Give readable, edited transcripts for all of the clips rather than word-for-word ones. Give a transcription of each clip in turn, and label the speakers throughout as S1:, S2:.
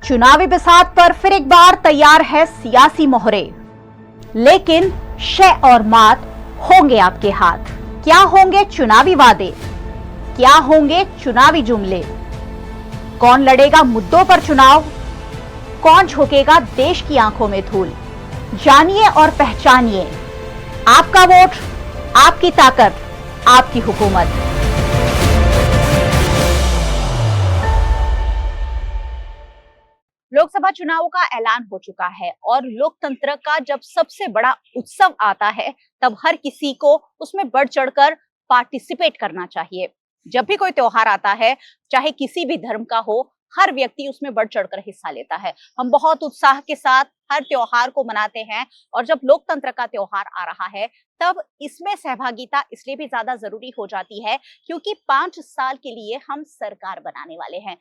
S1: चुनावी बिसात पर फिर एक बार तैयार है सियासी मोहरे, लेकिन शय और मात होंगे आपके हाथ। क्या होंगे चुनावी वादे, क्या होंगे चुनावी जुमले, कौन लड़ेगा मुद्दों पर चुनाव, कौन झोंकेगा देश की आंखों में धूल। जानिए और पहचानिए, आपका वोट, आपकी ताकत, आपकी हुकूमत। लोकसभा चुनावों का ऐलान हो चुका है और लोकतंत्र का जब सबसे बड़ा उत्सव आता है तब हर किसी को उसमें बढ़ चढ़कर पार्टिसिपेट करना चाहिए। जब भी कोई त्योहार आता है, चाहे किसी भी धर्म का हो, हर व्यक्ति उसमें बढ़ चढ़कर हिस्सा लेता है। हम बहुत उत्साह के साथ हर त्योहार को मनाते हैं और जब लोकतंत्र का त्योहार आ रहा है तब इसमें सहभागिता इसलिए भी ज्यादा जरूरी हो जाती है क्योंकि 5 साल के लिए हम सरकार बनाने वाले हैं।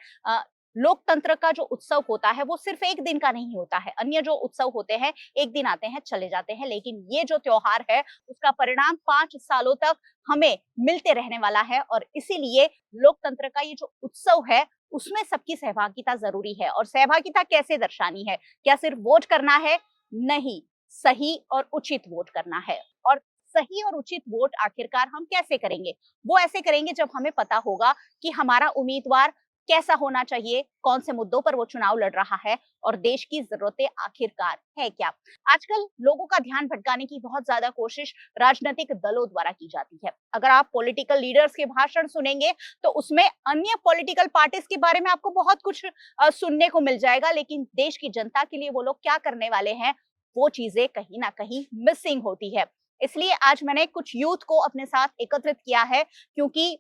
S1: लोकतंत्र का जो उत्सव होता है वो सिर्फ एक दिन का नहीं होता है। अन्य जो उत्सव होते हैं एक दिन आते हैं चले जाते हैं, लेकिन ये जो त्योहार है उसका परिणाम 5 सालों तक हमें मिलते रहने वाला है और इसीलिए लोकतंत्र का ये जो उत्सव है उसमें सबकी सहभागिता जरूरी है। और सहभागिता कैसे दर्शानी है? क्या सिर्फ वोट करना है? नहीं, सही और उचित वोट करना है। और सही और उचित वोट आखिरकार हम कैसे करेंगे? वो ऐसे करेंगे जब हमें पता होगा कि हमारा उम्मीदवार कैसा होना चाहिए, कौन से मुद्दों पर वो चुनाव लड़ रहा है और देश की जरूरतें आखिरकार है क्या। आजकल लोगों का ध्यान भटकाने की बहुत ज्यादा कोशिश राजनीतिक दलों द्वारा की जाती है। अगर आप पॉलिटिकल लीडर्स के भाषण सुनेंगे तो उसमें अन्य पॉलिटिकल पार्टीज के बारे में आपको बहुत कुछ सुनने को मिल जाएगा, लेकिन देश की जनता के लिए वो लोग क्या करने वाले हैं वो चीजें कहीं ना कहीं मिसिंग होती है। इसलिए आज मैंने कुछ यूथ को अपने साथ एकत्रित किया है क्योंकि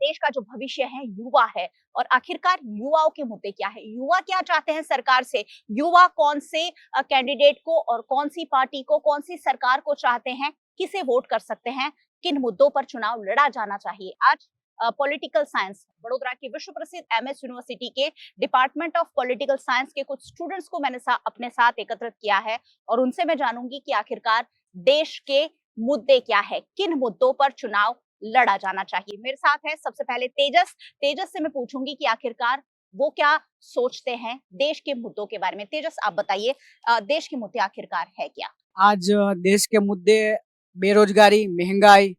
S1: देश का जो भविष्य है युवा है और आखिरकार युवाओं के मुद्दे क्या है, युवा क्या चाहते हैं सरकार से, युवा कौन से कैंडिडेट को और कौन सी पार्टी को, कौन सी सरकार को चाहते हैं, किसे वोट कर सकते हैं, किन मुद्दों पर चुनाव लड़ा जाना चाहिए। आज पॉलिटिकल साइंस बड़ोदरा की विश्व प्रसिद्ध एमएस यूनिवर्सिटी के डिपार्टमेंट ऑफ पॉलिटिकल साइंस के कुछ स्टूडेंट्स को मैंने अपने साथ एकत्रित किया है और उनसे मैं जानूंगी कि आखिरकार देश के मुद्दे क्या है, किन मुद्दों पर चुनाव लड़ा जाना चाहिए। मेरे साथ है सबसे पहले तेजस। तेजस से मैं पूछूंगी कि आखिरकार वो क्या सोचते हैं देश के मुद्दों के बारे में। तेजस आप बताइए, देश के मुद्दे आखिरकार है क्या?
S2: आज देश के मुद्दे बेरोजगारी, महंगाई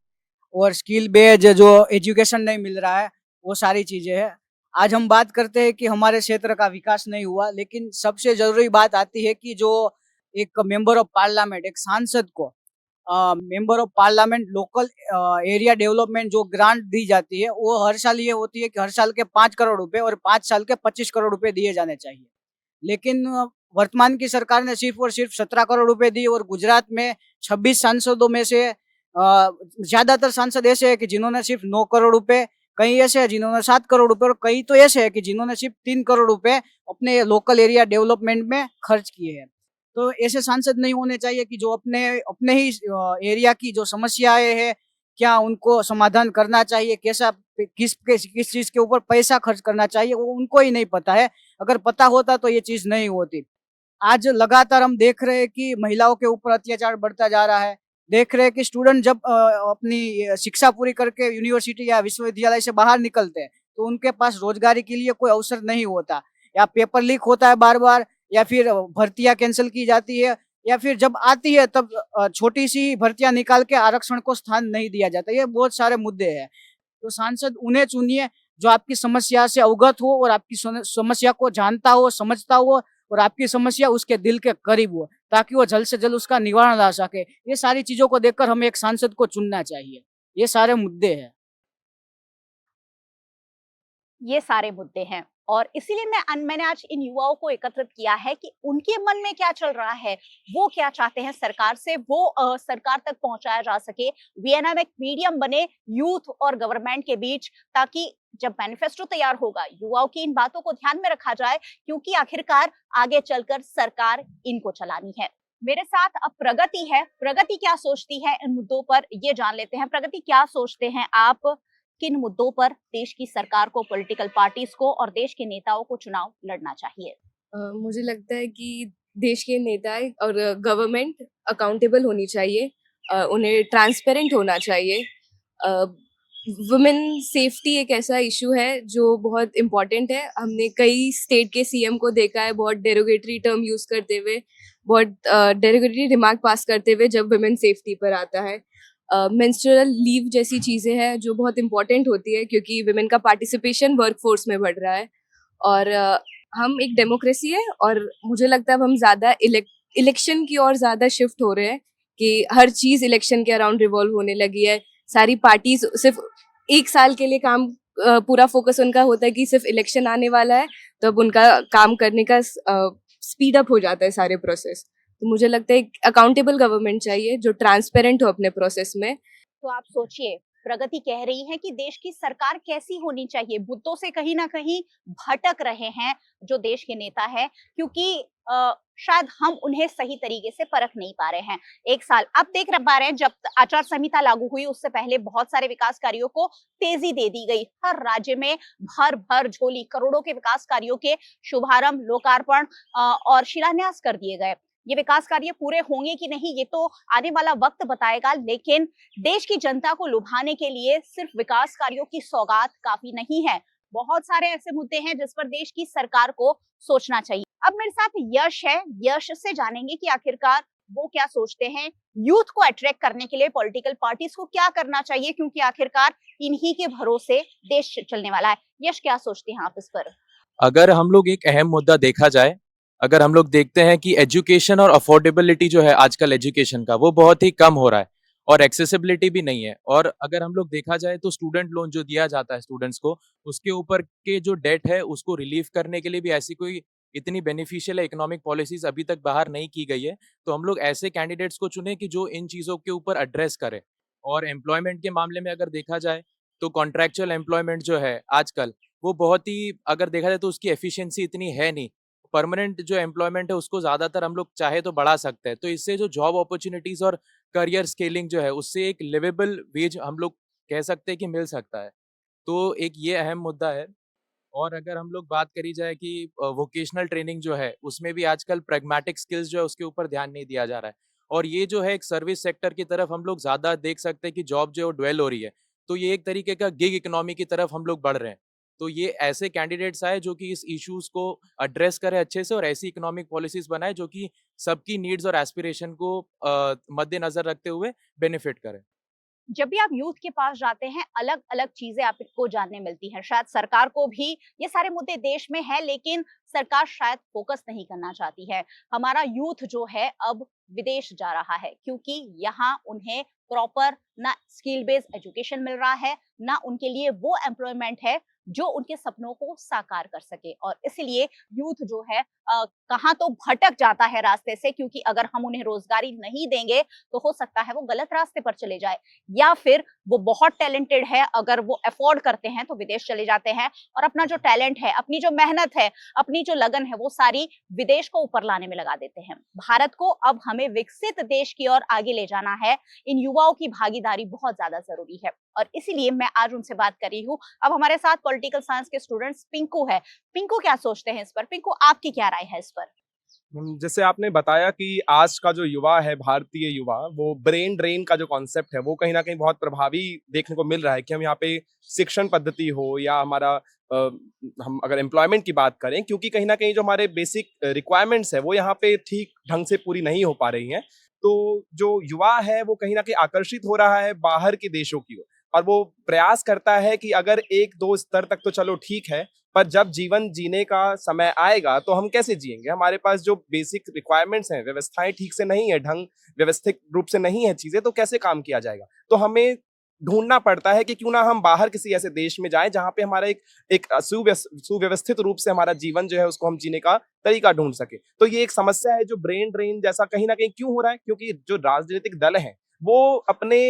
S2: और स्किल बेस्ड जो एजुकेशन नहीं मिल रहा है, वो सारी चीजें हैं। आज हम बात करते हैं कि हमारे क्षेत्र का विकास नहीं हुआ, लेकिन सबसे जरूरी बात आती है कि जो एक मेंबर ऑफ पार्लियामेंट, एक सांसद को member of parliament local area development जो ग्रांट दी जाती है वो हर साल ये होती है कि हर साल के 5 करोड़ रुपए और 5 साल के 25 करोड़ रुपए दिए जाने चाहिए। लेकिन वर्तमान की सरकार ने सिर्फ और सिर्फ 17 करोड़ रुपए दी और गुजरात में 26 सांसदों में से ज्यादातर सांसद ऐसे हैं कि जिन्होंने सिर्फ 9 करोड़ रुपए, कई ऐसे हैं जिन्होंने 7 करोड़ रुपए और कई तो ऐसे हैं कि जिन्होंने सिर्फ 3 करोड़ रुपए अपने लोकल एरिया डेवलपमेंट में खर्च किए हैं। तो ऐसे सांसद नहीं होने चाहिए कि जो अपने अपने ही एरिया की जो समस्याएं हैं, क्या उनको समाधान करना चाहिए, कैसा किस चीज के ऊपर पैसा खर्च करना चाहिए, वो उनको ही नहीं पता है। अगर पता होता तो ये चीज नहीं होती। आज लगातार हम देख रहे हैं कि महिलाओं के ऊपर अत्याचार बढ़ता जा रहा है। देख रहे हैं कि स्टूडेंट जब अपनी शिक्षा पूरी करके यूनिवर्सिटी या विश्वविद्यालय से बाहर निकलते हैं तो उनके पास रोजगारी के लिए कोई अवसर नहीं होता, या पेपर लीक होता है बार बार, या फिर भर्तियां कैंसिल की जाती है, या फिर जब आती है तब छोटी सी भर्तियां निकाल के आरक्षण को स्थान नहीं दिया जाता। ये बहुत सारे मुद्दे हैं। तो सांसद उन्हें चुनिए जो आपकी समस्या से अवगत हो और आपकी समस्या को जानता हो, समझता हो और आपकी समस्या उसके दिल के करीब हो, ताकि वो जल्द से जल्द उसका निवारण ला सके। ये सारी चीजों को देखकर हमें एक सांसद को चुनना चाहिए। ये सारे मुद्दे हैं।
S1: ये सारे मुद्दे हैं और इसीलिए मैंने आज इन युवाओं को एकत्रित किया है कि उनके मन में क्या चल रहा है, वो क्या चाहते हैं सरकार से, वो सरकार तक पहुंचाया जा सके। वीएनएम एक मीडियम बने यूथ और गवर्नमेंट के बीच, ताकि जब मैनिफेस्टो तैयार होगा युवाओं की इन बातों को ध्यान में रखा जाए, क्योंकि आखिरकार आगे चलकर सरकार इनको चलानी है। मेरे साथ अब प्रगति है। प्रगति क्या सोचती है इन मुद्दों पर, ये जान लेते हैं। प्रगति, क्या सोचते हैं आप, किन मुद्दों पर देश की सरकार को, पॉलिटिकल पार्टीज को और देश के नेताओं को चुनाव लड़ना चाहिए?
S3: मुझे लगता है कि देश के नेता और गवर्नमेंट अकाउंटेबल होनी चाहिए, उन्हें ट्रांसपेरेंट होना चाहिए। वुमेन सेफ्टी एक ऐसा इशू है जो बहुत इम्पोर्टेंट है। हमने कई स्टेट के सीएम को देखा है बहुत डेरोगेटरी टर्म यूज करते हुए, बहुत डेरोगेटरी रिमार्क पास करते हुए जब वुमेन सेफ्टी पर आता है। मेंस्ट्रुअल लीव जैसी चीज़ें हैं जो बहुत इम्पोर्टेंट होती है क्योंकि वुमेन का पार्टिसिपेशन वर्कफोर्स में बढ़ रहा है। और हम एक डेमोक्रेसी है और मुझे लगता है अब हम ज़्यादा इलेक्शन की ओर ज़्यादा शिफ्ट हो रहे हैं कि हर चीज़ इलेक्शन के अराउंड रिवॉल्व होने लगी है। सारी पार्टीज सिर्फ एक साल के लिए काम पूरा फोकस उनका होता है कि सिर्फ इलेक्शन आने वाला है, तो अब उनका काम करने का स्पीड अप हो जाता है सारे प्रोसेस। तो मुझे लगता है एक अकाउंटेबल गवर्नमेंट चाहिए जो ट्रांसपेरेंट हो अपने प्रोसेस में।
S1: तो आप सोचिए, प्रगति कह रही है कि देश की सरकार कैसी होनी चाहिए। मुद्दों से कहीं ना कहीं भटक रहे हैं जो देश के नेता है, क्योंकि शायद हम उन्हें सही तरीके से परख नहीं पा रहे हैं। एक साल अब देख पा रहे हैं, जब आचार संहिता लागू हुई उससे पहले बहुत सारे विकास कार्यों को तेजी दे दी गई। हर राज्य में भर भर झोली करोड़ों के विकास कार्यों के शुभारंभ, लोकार्पण और शिलान्यास कर दिए गए। ये विकास कार्य पूरे होंगे कि नहीं ये तो आने वाला वक्त बताएगा, लेकिन देश की जनता को लुभाने के लिए सिर्फ विकास कार्यों की सौगात काफी नहीं है। बहुत सारे ऐसे मुद्दे हैं जिस पर देश की सरकार को सोचना चाहिए। अब मेरे साथ यश है, यश से जानेंगे कि आखिरकार वो क्या सोचते हैं। यूथ को अट्रैक्ट करने के लिए पॉलिटिकल पार्टीज को क्या करना चाहिए, क्योंकि आखिरकार इन्हीं के भरोसे देश चलने वाला है। यश, क्या सोचते हैं आप इस पर?
S4: अगर हम लोग एक अहम मुद्दा देखा जाए, अगर हम लोग देखते हैं कि एजुकेशन और अफोर्डेबिलिटी जो है आजकल एजुकेशन का वो बहुत ही कम हो रहा है और एक्सेसिबिलिटी भी नहीं है। और अगर हम लोग देखा जाए तो स्टूडेंट लोन जो दिया जाता है स्टूडेंट्स को, उसके ऊपर के जो डेट है उसको रिलीव करने के लिए भी ऐसी कोई इतनी बेनिफिशियल इकोनॉमिक पॉलिसीज अभी तक बाहर नहीं की गई है। तो हम लोग ऐसे कैंडिडेट्स को चुने कि जो इन चीज़ों के ऊपर एड्रेस करें। और एम्प्लॉयमेंट के मामले में अगर देखा जाए तो कॉन्ट्रैक्चुअल एम्प्लॉयमेंट जो है आजकल वो बहुत ही, अगर देखा जाए तो उसकी एफिशिएंसी इतनी है नहीं। परमानेंट जो एम्प्लॉयमेंट है उसको ज़्यादातर हम लोग चाहे तो बढ़ा सकते हैं। तो इससे जो जॉब अपॉर्चुनिटीज़ और करियर स्केलिंग जो है उससे एक लिवेबल वेज हम लोग कह सकते हैं कि मिल सकता है। तो एक ये अहम मुद्दा है। और अगर हम लोग बात करी जाए कि वोकेशनल ट्रेनिंग जो है उसमें भी आजकल प्रैग्मैटिक स्किल्स जो है उसके ऊपर ध्यान नहीं दिया जा रहा है। और ये जो है एक सर्विस सेक्टर की तरफ हम लोग ज़्यादा देख सकते हैं कि जॉब जो है वो ड्वेल हो रही है। तो ये एक तरीके का गिग इकोनॉमी की तरफ हम लोग बढ़ रहे हैं। तो ये ऐसे कैंडिडेट्स आए जो कि इस इश्यूज को एड्रेस करें अच्छे से और ऐसी इकोनॉमिक पॉलिसीज बनाए जो कि सबकी नीड्स और एस्पिरेशन को मद्देनजर रखते हुए बेनिफिट करें।
S1: जब भी आप यूथ के पास जाते हैं, अलग अलग चीजें आपको जानने मिलती हैं। शायद सरकार को भी ये सारे मुद्दे देश में है, लेकिन सरकार शायद फोकस नहीं करना चाहती है। हमारा यूथ जो है अब विदेश जा रहा है, क्योंकि यहाँ उन्हें प्रॉपर ना स्किल बेस्ड एजुकेशन मिल रहा है, ना उनके लिए वो एम्प्लॉयमेंट है जो उनके सपनों को साकार कर सके। और इसलिए यूथ जो है कहाँ तो भटक जाता है रास्ते से, क्योंकि अगर हम उन्हें रोजगारी नहीं देंगे तो हो सकता है वो गलत रास्ते पर चले जाए, या फिर वो बहुत टैलेंटेड है, अगर वो अफोर्ड करते हैं तो विदेश चले जाते हैं और अपना जो टैलेंट है, अपनी जो मेहनत है, अपनी जो लगन है, वो सारी विदेश को ऊपर लाने में लगा देते हैं। भारत को अब हमें विकसित देश की ओर आगे ले जाना है। इन युवाओं की भागीदारी बहुत ज्यादा जरूरी है और इसीलिए मैं आज उनसे बात कर रही हूँ। अब हमारे साथ पॉलिटिकल साइंस के स्टूडेंट्स पिंकू है। पिंकू, क्या सोचते हैं इस पर? पिंकू, आपकी क्या राय है इस पर?
S5: जैसे आपने बताया कि आज का जो युवा है, भारतीय युवा, वो ब्रेन ड्रेन का जो कॉन्सेप्ट है वो कहीं ना कहीं बहुत प्रभावी देखने को मिल रहा है कि हम यहाँ पे शिक्षण पद्धति हो या हमारा हम अगर एम्प्लॉयमेंट की बात करें, क्योंकि कहीं ना कहीं जो हमारे बेसिक रिक्वायरमेंट्स है वो यहाँ पे ठीक ढंग से पूरी नहीं हो पा रही हैं। तो जो युवा है वो कहीं ना कहीं आकर्षित हो रहा है बाहर के देशों की ओर और वो प्रयास करता है कि अगर एक दो स्तर तक तो चलो ठीक है, पर जब जीवन जीने का समय आएगा तो हम कैसे जिएंगे? हमारे पास जो बेसिक रिक्वायरमेंट्स हैं, व्यवस्थाएं ठीक से नहीं है, ढंग व्यवस्थित रूप से नहीं है चीजें, तो कैसे काम किया जाएगा? तो हमें ढूंढना पड़ता है कि क्यों ना हम बाहर किसी ऐसे देश में जाएं जहां पे हमारा एक सुव्यवस्थित रूप से हमारा जीवन जो है उसको हम जीने का तरीका ढूंढ सके। तो ये एक समस्या है जो ब्रेन ड्रेन जैसा कहीं ना कहीं क्यों हो रहा है, क्योंकि जो राजनीतिक दल हैं वो अपने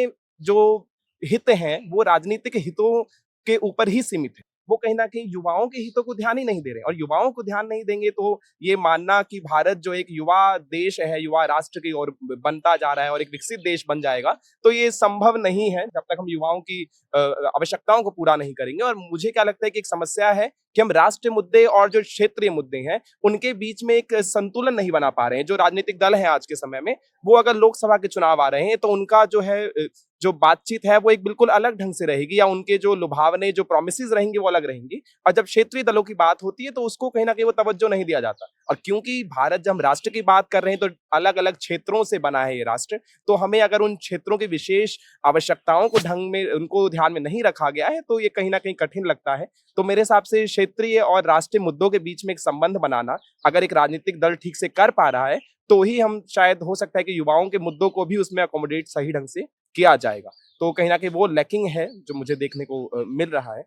S5: जो हित हैं वो राजनीतिक हितों के ऊपर ही सीमित है। वो कहीं ना कहीं युवाओं के हितों को ध्यान ही नहीं दे रहे, और युवाओं को ध्यान नहीं देंगे तो ये मानना कि भारत जो एक युवा देश है, युवा राष्ट्र की ओर बनता जा रहा है और एक विकसित देश बन जाएगा, तो ये संभव नहीं है जब तक हम युवाओं की आवश्यकताओं को पूरा नहीं करेंगे। और मुझे क्या लगता है कि एक समस्या है कि हम राष्ट्रीय मुद्दे और जो क्षेत्रीय मुद्दे हैं उनके बीच में एक संतुलन नहीं बना पा रहे हैं। जो राजनीतिक दल हैं आज के समय में, वो अगर लोकसभा के चुनाव आ रहे हैं तो उनका जो है जो बातचीत है वो एक बिल्कुल अलग ढंग से रहेगी, या उनके जो लुभावने जो प्रोमिसेस रहेंगी वो अलग रहेंगी। और जब क्षेत्रीय दलों की बात होती है तो उसको कहीं ना कहीं वो तवज्जो नहीं दिया जाता। और क्योंकि भारत, जब हम राष्ट्र की बात कर रहे हैं तो अलग अलग क्षेत्रों से बना है ये राष्ट्र, तो हमें अगर उन क्षेत्रों की विशेष आवश्यकताओं को ढंग में, उनको ध्यान में नहीं रखा गया है तो ये कहीं ना कहीं कठिन लगता है। तो मेरे हिसाब से क्षेत्रीय और राष्ट्रीय मुद्दों के बीच में एक संबंध बनाना अगर एक राजनीतिक दल ठीक से कर पा रहा है तो ही हम शायद, हो सकता है कि युवाओं के मुद्दों को भी उसमें अकोमोडेट सही ढंग से किया जाएगा। तो कहीं ना कहीं वो लैकिंग है जो मुझे देखने को मिल रहा है,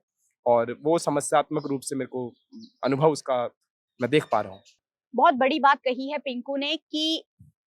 S5: और वो समस्यात्मक रूप से मेरे को अनुभव उसका मैं देख पा रहा हूँ।
S1: बहुत बड़ी बात कही है पिंकू ने कि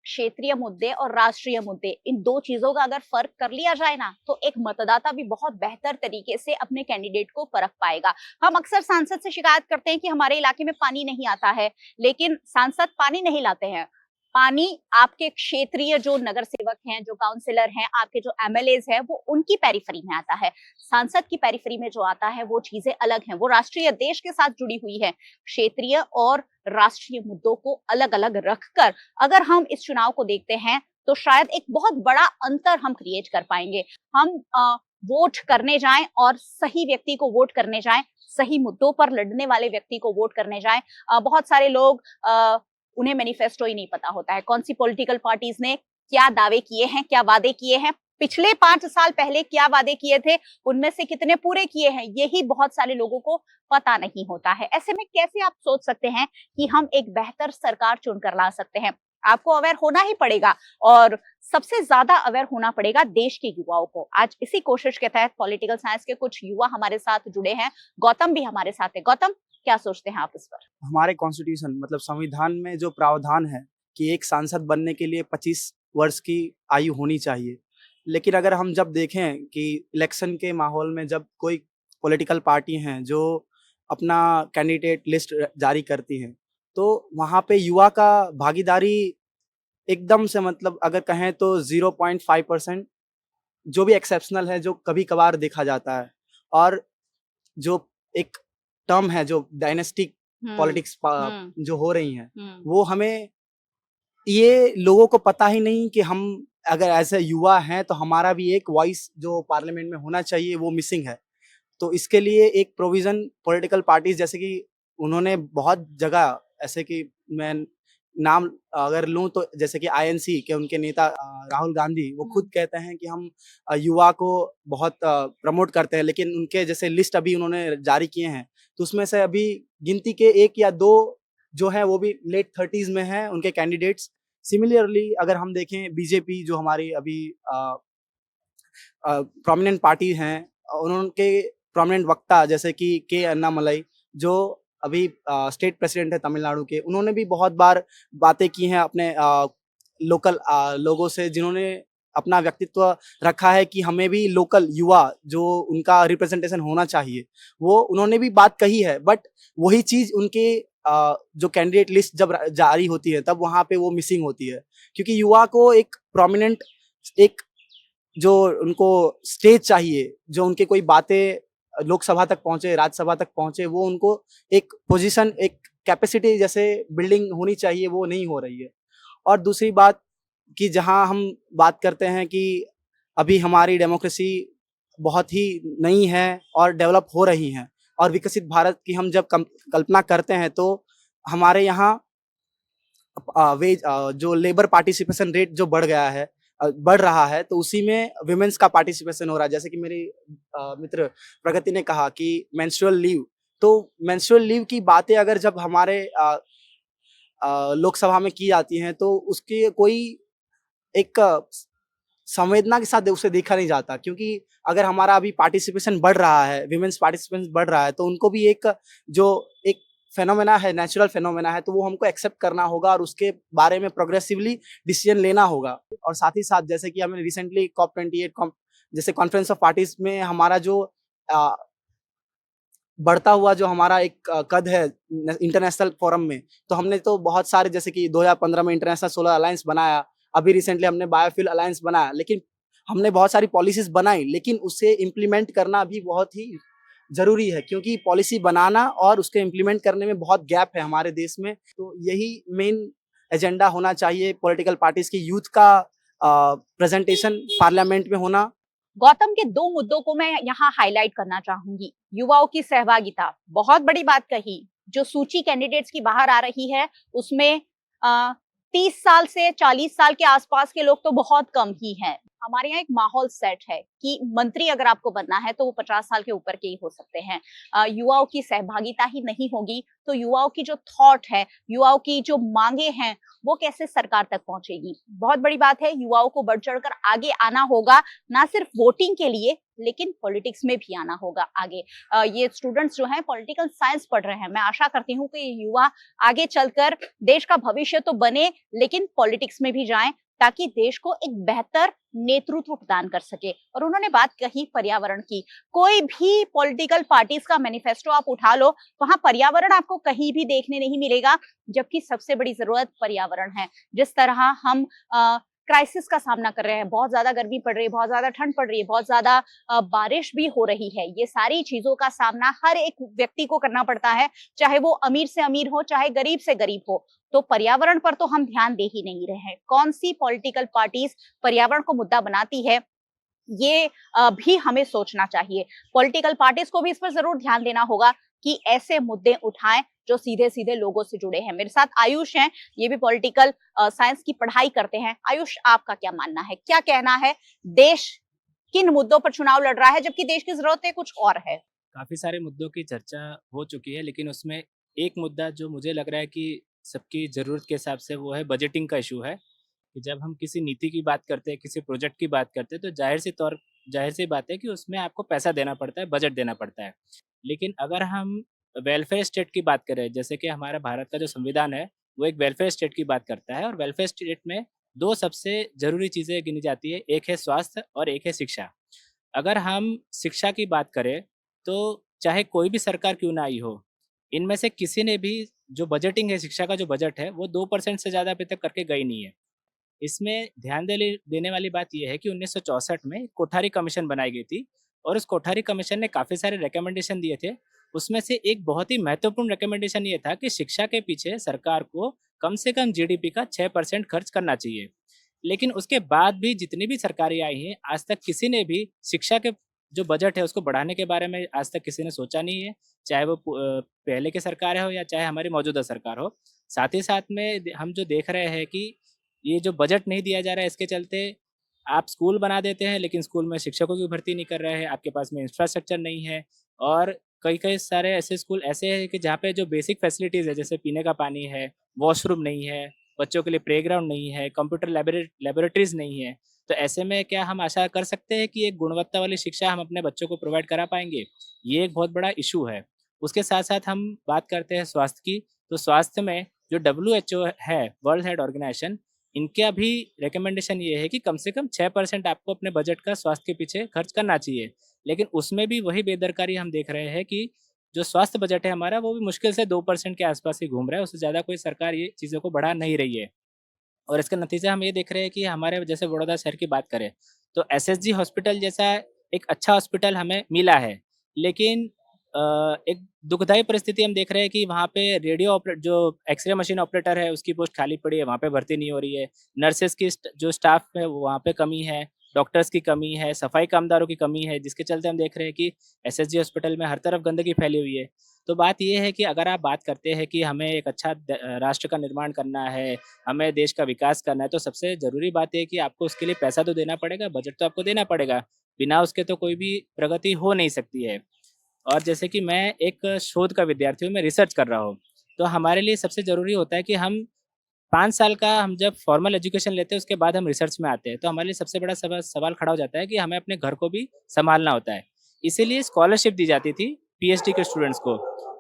S1: क्षेत्रीय मुद्दे और राष्ट्रीय मुद्दे, इन दो चीजों का अगर फर्क कर लिया जाए ना तो एक मतदाता भी बहुत बेहतर तरीके से अपने कैंडिडेट को परख पाएगा। हम अक्सर सांसद से शिकायत करते हैं कि हमारे इलाके में पानी नहीं आता है, लेकिन सांसद पानी नहीं लाते हैं। पानी आपके क्षेत्रीय जो नगर सेवक हैं, जो काउंसिलर हैं, आपके जो एमएलएज हैं, वो उनकी पेरिफेरी में आता है। सांसद की पेरिफेरी में जो आता है वो चीजें अलग हैं, वो राष्ट्रीय देश के साथ जुड़ी हुई है। क्षेत्रीय और राष्ट्रीय मुद्दों को अलग अलग रखकर अगर हम इस चुनाव को देखते हैं तो शायद एक बहुत बड़ा अंतर हम क्रिएट कर पाएंगे। हम वोट करने जाएं और सही व्यक्ति को वोट करने जाएं, सही मुद्दों पर लड़ने वाले व्यक्ति को वोट करने जाएं। बहुत सारे लोग उन्हें मैनिफेस्टो ही नहीं पता होता है, कौन सी पॉलिटिकल पार्टीज ने क्या दावे किए हैं, क्या वादे किए हैं, पिछले 5 साल पहले क्या वादे किए थे, उनमें से कितने पूरे किए हैं, यही बहुत सारे लोगों को पता नहीं होता है। ऐसे में कैसे आप सोच सकते हैं कि हम एक बेहतर सरकार चुनकर ला सकते हैं? आपको अवेयर होना ही पड़ेगा, और सबसे ज्यादा अवेयर होना पड़ेगा देश के युवाओं को। आज इसी कोशिश के तहत पॉलिटिकल साइंस के कुछ युवा हमारे साथ जुड़े हैं। गौतम भी हमारे साथ है। गौतम, क्या सोचते हैं आप इस पर?
S6: हमारे कॉन्स्टिट्यूशन मतलब संविधान में जो प्रावधान है कि एक सांसद बनने के लिए 25 वर्ष की आयु होनी चाहिए, लेकिन अगर हम जब देखें कि इलेक्शन के माहौल में जब कोई पॉलिटिकल पार्टी हैं जो अपना कैंडिडेट लिस्ट जारी करती हैं, तो वहाँ पे युवा का भागीदारी एकदम से, मतलब अगर कहें तो 0.5%, जो भी एक्सेप्शनल है, जो कभी कभार देखा जाता है। और जो एक टर्म है जो डायनेस्टिक पॉलिटिक्स जो हो रही हैं, वो हमें, ये लोगों को पता ही नहीं कि हम अगर ऐसे युवा हैं तो हमारा भी एक वॉइस जो पार्लियामेंट में होना चाहिए वो मिसिंग है। तो इसके लिए एक प्रोविजन पॉलिटिकल पार्टीज, जैसे कि उन्होंने बहुत जगह, ऐसे कि मैं नाम अगर लूं तो जैसे कि आईएनसी के उनके नेता राहुल गांधी, वो खुद कहते हैं कि हम युवा को बहुत प्रमोट करते हैं, लेकिन उनके जैसे लिस्ट अभी उन्होंने जारी किए हैं तो उसमें से अभी गिनती के 1 या 2 जो हैं वो भी लेट 30s में हैं उनके कैंडिडेट्स। सिमिलरली अगर हम देखें बीजेपी, जो हमारी अभी प्रोमिनेंट पार्टी हैं, उनके प्रोमिनेंट वक्ता जैसे कि के अन्नामलाई, जो अभी स्टेट प्रेसिडेंट है तमिलनाडु के, उन्होंने भी बहुत बार बातें की हैं अपने लोकल लोगों से, जिन्होंने अपना व्यक्तित्व रखा है कि हमें भी लोकल युवा जो उनका रिप्रेजेंटेशन होना चाहिए, वो उन्होंने भी बात कही है। बट वही चीज़ उनके जो कैंडिडेट लिस्ट जब जारी होती है तब वहाँ पे वो मिसिंग होती है, क्योंकि युवा को एक प्रोमिनेंट, एक जो उनको स्टेज चाहिए, जो उनके कोई बातें लोकसभा तक पहुंचे, राज्यसभा तक पहुंचे, वो उनको एक पोजीशन, एक कैपेसिटी जैसे बिल्डिंग होनी चाहिए, वो नहीं हो रही है। और दूसरी बात कि जहां हम बात करते हैं कि अभी हमारी डेमोक्रेसी बहुत ही नई है और डेवलप हो रही है, और विकसित भारत की हम जब कल्पना करते हैं तो हमारे यहाँ जो लेबर पार्टिसिपेशन रेट जो बढ़ रहा है, तो उसी में विमेंस का पार्टिसिपेशन हो रहा है। जैसे कि मेरी मित्र प्रगति ने कहा कि मेंस्ट्रुअल लीव, तो मेंस्ट्रुअल लीव की बातें अगर जब हमारे लोकसभा में की जाती हैं तो उसकी कोई एक संवेदना के साथ उसे देखा नहीं जाता, क्योंकि अगर हमारा अभी पार्टिसिपेशन बढ़ रहा है, विमेंस पार्टिसिपेशन बढ़ रहा है, तो उनको भी एक जो एक फेनोमेना है, नेचुरल फेनोमेना है, तो वो हमको एक्सेप्ट करना होगा और उसके बारे में प्रोग्रेसिवली डिसीजन लेना होगा। और साथ ही साथ जैसे कि हमने रिसेंटली COP28 जैसे कॉन्फ्रेंस ऑफ पार्टीज में हमारा जो बढ़ता हुआ जो हमारा एक कद है इंटरनेशनल फोरम में, तो हमने तो बहुत सारे, जैसे कि 2015 में इंटरनेशनल सोलर अलायंस बनाया, अभी रिसेंटली हमने बायोफ्यूल अलायंस बनाया, लेकिन हमने बहुत सारी पॉलिसीज बनाई, लेकिन उसे इम्प्लीमेंट करना भी बहुत ही जरूरी है, क्योंकि पॉलिसी बनाना और उसके इम्प्लीमेंट करने में बहुत गैप है हमारे देश में। तो यही मेन एजेंडा होना चाहिए पॉलिटिकल पार्टीज की, यूथ का प्रेजेंटेशन पार्लियामेंट में होना।
S1: गौतम के दो मुद्दों को मैं यहाँ हाईलाइट करना चाहूंगी। युवाओं की सहभागिता, बहुत बड़ी बात कही। जो सूची कैंडिडेट्स की बाहर आ रही है उसमें 30 साल से 40 साल के आसपास के लोग तो बहुत कम ही हैं। हमारे यहाँ एक माहौल सेट है कि मंत्री अगर आपको बनना है तो वो 50 साल के ऊपर के ही हो सकते हैं। युवाओं की सहभागिता ही नहीं होगी तो युवाओं की जो थॉट है, युवाओं की जो मांगे हैं, वो कैसे सरकार तक पहुंचेगी। बहुत बड़ी बात है, युवाओं को बढ़ चढ़कर आगे आना होगा, ना सिर्फ वोटिंग के लिए लेकिन पॉलिटिक्स में भी आना होगा आगे। ये स्टूडेंट्स जो हैं पॉलिटिकल साइंस पढ़ रहे हैं, मैं आशा करती हूँ कि ये युवा आगे चलकर देश का भविष्य तो बने लेकिन पॉलिटिक्स में भी जाएं ताकि देश को एक बेहतर नेतृत्व प्रदान कर सके। और उन्होंने बात कही पर्यावरण की। कोई भी पॉलिटिकल पार्टीज का मैनिफेस्टो आप उठा लो, वहां पर्यावरण आपको कहीं भी देखने नहीं मिलेगा, जबकि सबसे बड़ी जरूरत पर्यावरण है। जिस तरह हम क्राइसिस का सामना कर रहे हैं, बहुत ज्यादा गर्मी पड़ रही है, बहुत ज्यादा ठंड पड़ रही है, बहुत ज्यादा बारिश भी हो रही है, ये सारी चीजों का सामना हर एक व्यक्ति को करना पड़ता है, चाहे वो अमीर से अमीर हो, चाहे गरीब से गरीब हो। तो पर्यावरण पर तो हम ध्यान दे ही नहीं रहे हैं। कौन सी पॉलिटिकल पार्टीज पर्यावरण को मुद्दा बनाती है, ये भी हमें सोचना चाहिए। पॉलिटिकल पार्टीज को भी इस पर जरूर ध्यान देना होगा कि ऐसे मुद्दे उठाएं जो सीधे सीधे लोगों से जुड़े हैं। मेरे साथ आयुष हैं, ये भी पॉलिटिकल साइंस की पढ़ाई करते हैं। आयुष, आपका क्या मानना है, क्या कहना है, देश किन मुद्दों पर चुनाव लड़ रहा है जबकि देश की जरूरतें कुछ और है?
S7: काफ़ी सारे मुद्दों की चर्चा हो चुकी है, लेकिन उसमें एक मुद्दा जो मुझे लग रहा है कि सबकी ज़रूरत के हिसाब से, वो है बजटिंग का इशू है। कि जब हम किसी नीति की बात करते हैं, किसी प्रोजेक्ट की बात करते हैं, तो जाहिर सी बात है कि उसमें आपको पैसा देना पड़ता है, बजट देना पड़ता है। लेकिन अगर हम वेलफेयर स्टेट की बात करें, जैसे कि हमारा भारत का जो संविधान है, वो एक वेलफेयर स्टेट की बात करता है, और वेलफेयर स्टेट में 2 सबसे ज़रूरी चीज़ें गिनी जाती है, एक है स्वास्थ्य और एक है शिक्षा। अगर हम शिक्षा की बात करें, तो चाहे कोई भी सरकार क्यों ना आई हो, इनमें से किसी ने भी जो बजटिंग है, शिक्षा का जो बजट है, वो 2% से ज़्यादा अभी तक करके गई नहीं है। इसमें ध्यान देने वाली बात ये है कि 1964 में कोठारी कमीशन बनाई गई थी, और उस कोठारी कमीशन ने काफ़ी सारे रिकमेंडेशन दिए थे। उसमें से एक बहुत ही महत्वपूर्ण रिकमेंडेशन ये था कि शिक्षा के पीछे सरकार को कम से कम जीडीपी का 6% खर्च करना चाहिए। लेकिन उसके बाद भी जितनी भी सरकारें आई हैं, आज तक किसी ने भी शिक्षा के जो बजट है उसको बढ़ाने के बारे में आज तक किसी ने सोचा नहीं है, चाहे वो पहले की सरकार हो या चाहे हमारी मौजूदा सरकार हो। साथ ही साथ में हम जो देख रहे हैं कि ये जो बजट नहीं दिया जा रहा है, इसके चलते आप स्कूल बना देते हैं, लेकिन स्कूल में शिक्षकों की भर्ती नहीं कर रहे हैं, आपके पास में इंफ्रास्ट्रक्चर नहीं है, और कई सारे ऐसे स्कूल ऐसे हैं कि जहाँ पे जो बेसिक फैसिलिटीज़ है, जैसे पीने का पानी है, वॉशरूम नहीं है, बच्चों के लिए प्लेग्राउंड नहीं है, कंप्यूटर लेबोरेटरीज़ नहीं है। तो ऐसे में क्या हम आशा कर सकते हैं कि एक गुणवत्ता वाली शिक्षा हम अपने बच्चों को प्रोवाइड करा पाएँगे? ये एक बहुत बड़ा इश्यू है। उसके साथ-साथ हम बात करते हैं स्वास्थ्य की, तो स्वास्थ्य में जो डब्ल्यूएचओ है, वर्ल्ड हेल्थ ऑर्गेनाइजेशन, इनका भी रिकमेंडेशन ये है कि कम से कम 6% आपको अपने बजट का स्वास्थ्य के पीछे खर्च करना चाहिए। लेकिन उसमें भी वही बेदरकारी हम देख रहे हैं कि जो स्वास्थ्य बजट है हमारा, वो भी मुश्किल से 2% के आसपास ही घूम रहा है, उससे ज़्यादा कोई सरकार ये चीज़ों को बढ़ा नहीं रही है। और इसका नतीजा हम ये देख रहे हैं कि हमारे जैसे बड़ौदा शहर की बात करें, तो एसएसजी हॉस्पिटल जैसा एक अच्छा हॉस्पिटल हमें मिला है, लेकिन एक दुखदाई परिस्थिति हम देख रहे हैं कि वहाँ पे जो एक्सरे मशीन ऑपरेटर है, उसकी पोस्ट खाली पड़ी है, वहाँ पे भर्ती नहीं हो रही है। नर्सेस की जो स्टाफ है, वो वहाँ पे कमी है, डॉक्टर्स की कमी है, सफाई कामदारों की कमी है, जिसके चलते हम देख रहे हैं कि एसएसजी हॉस्पिटल में हर तरफ गंदगी फैली हुई है। तो बात ये है कि अगर आप बात करते हैं कि हमें एक अच्छा राष्ट्र का निर्माण करना है, हमें देश का विकास करना है, तो सबसे ज़रूरी बात ये है कि आपको उसके लिए पैसा तो देना पड़ेगा, बजट तो आपको देना पड़ेगा। बिना उसके तो कोई भी प्रगति हो नहीं सकती है। और जैसे कि मैं एक शोध का विद्यार्थी हूँ, मैं रिसर्च कर रहा हूँ, तो हमारे लिए सबसे ज़रूरी होता है कि हम 5 साल का हम जब फॉर्मल एजुकेशन लेते हैं, उसके बाद हम रिसर्च में आते हैं, तो हमारे लिए सबसे बड़ा सवाल खड़ा हो जाता है कि हमें अपने घर को भी सँभालना होता है। इसीलिए स्कॉलरशिप दी जाती थी पीएचडी के स्टूडेंट्स को।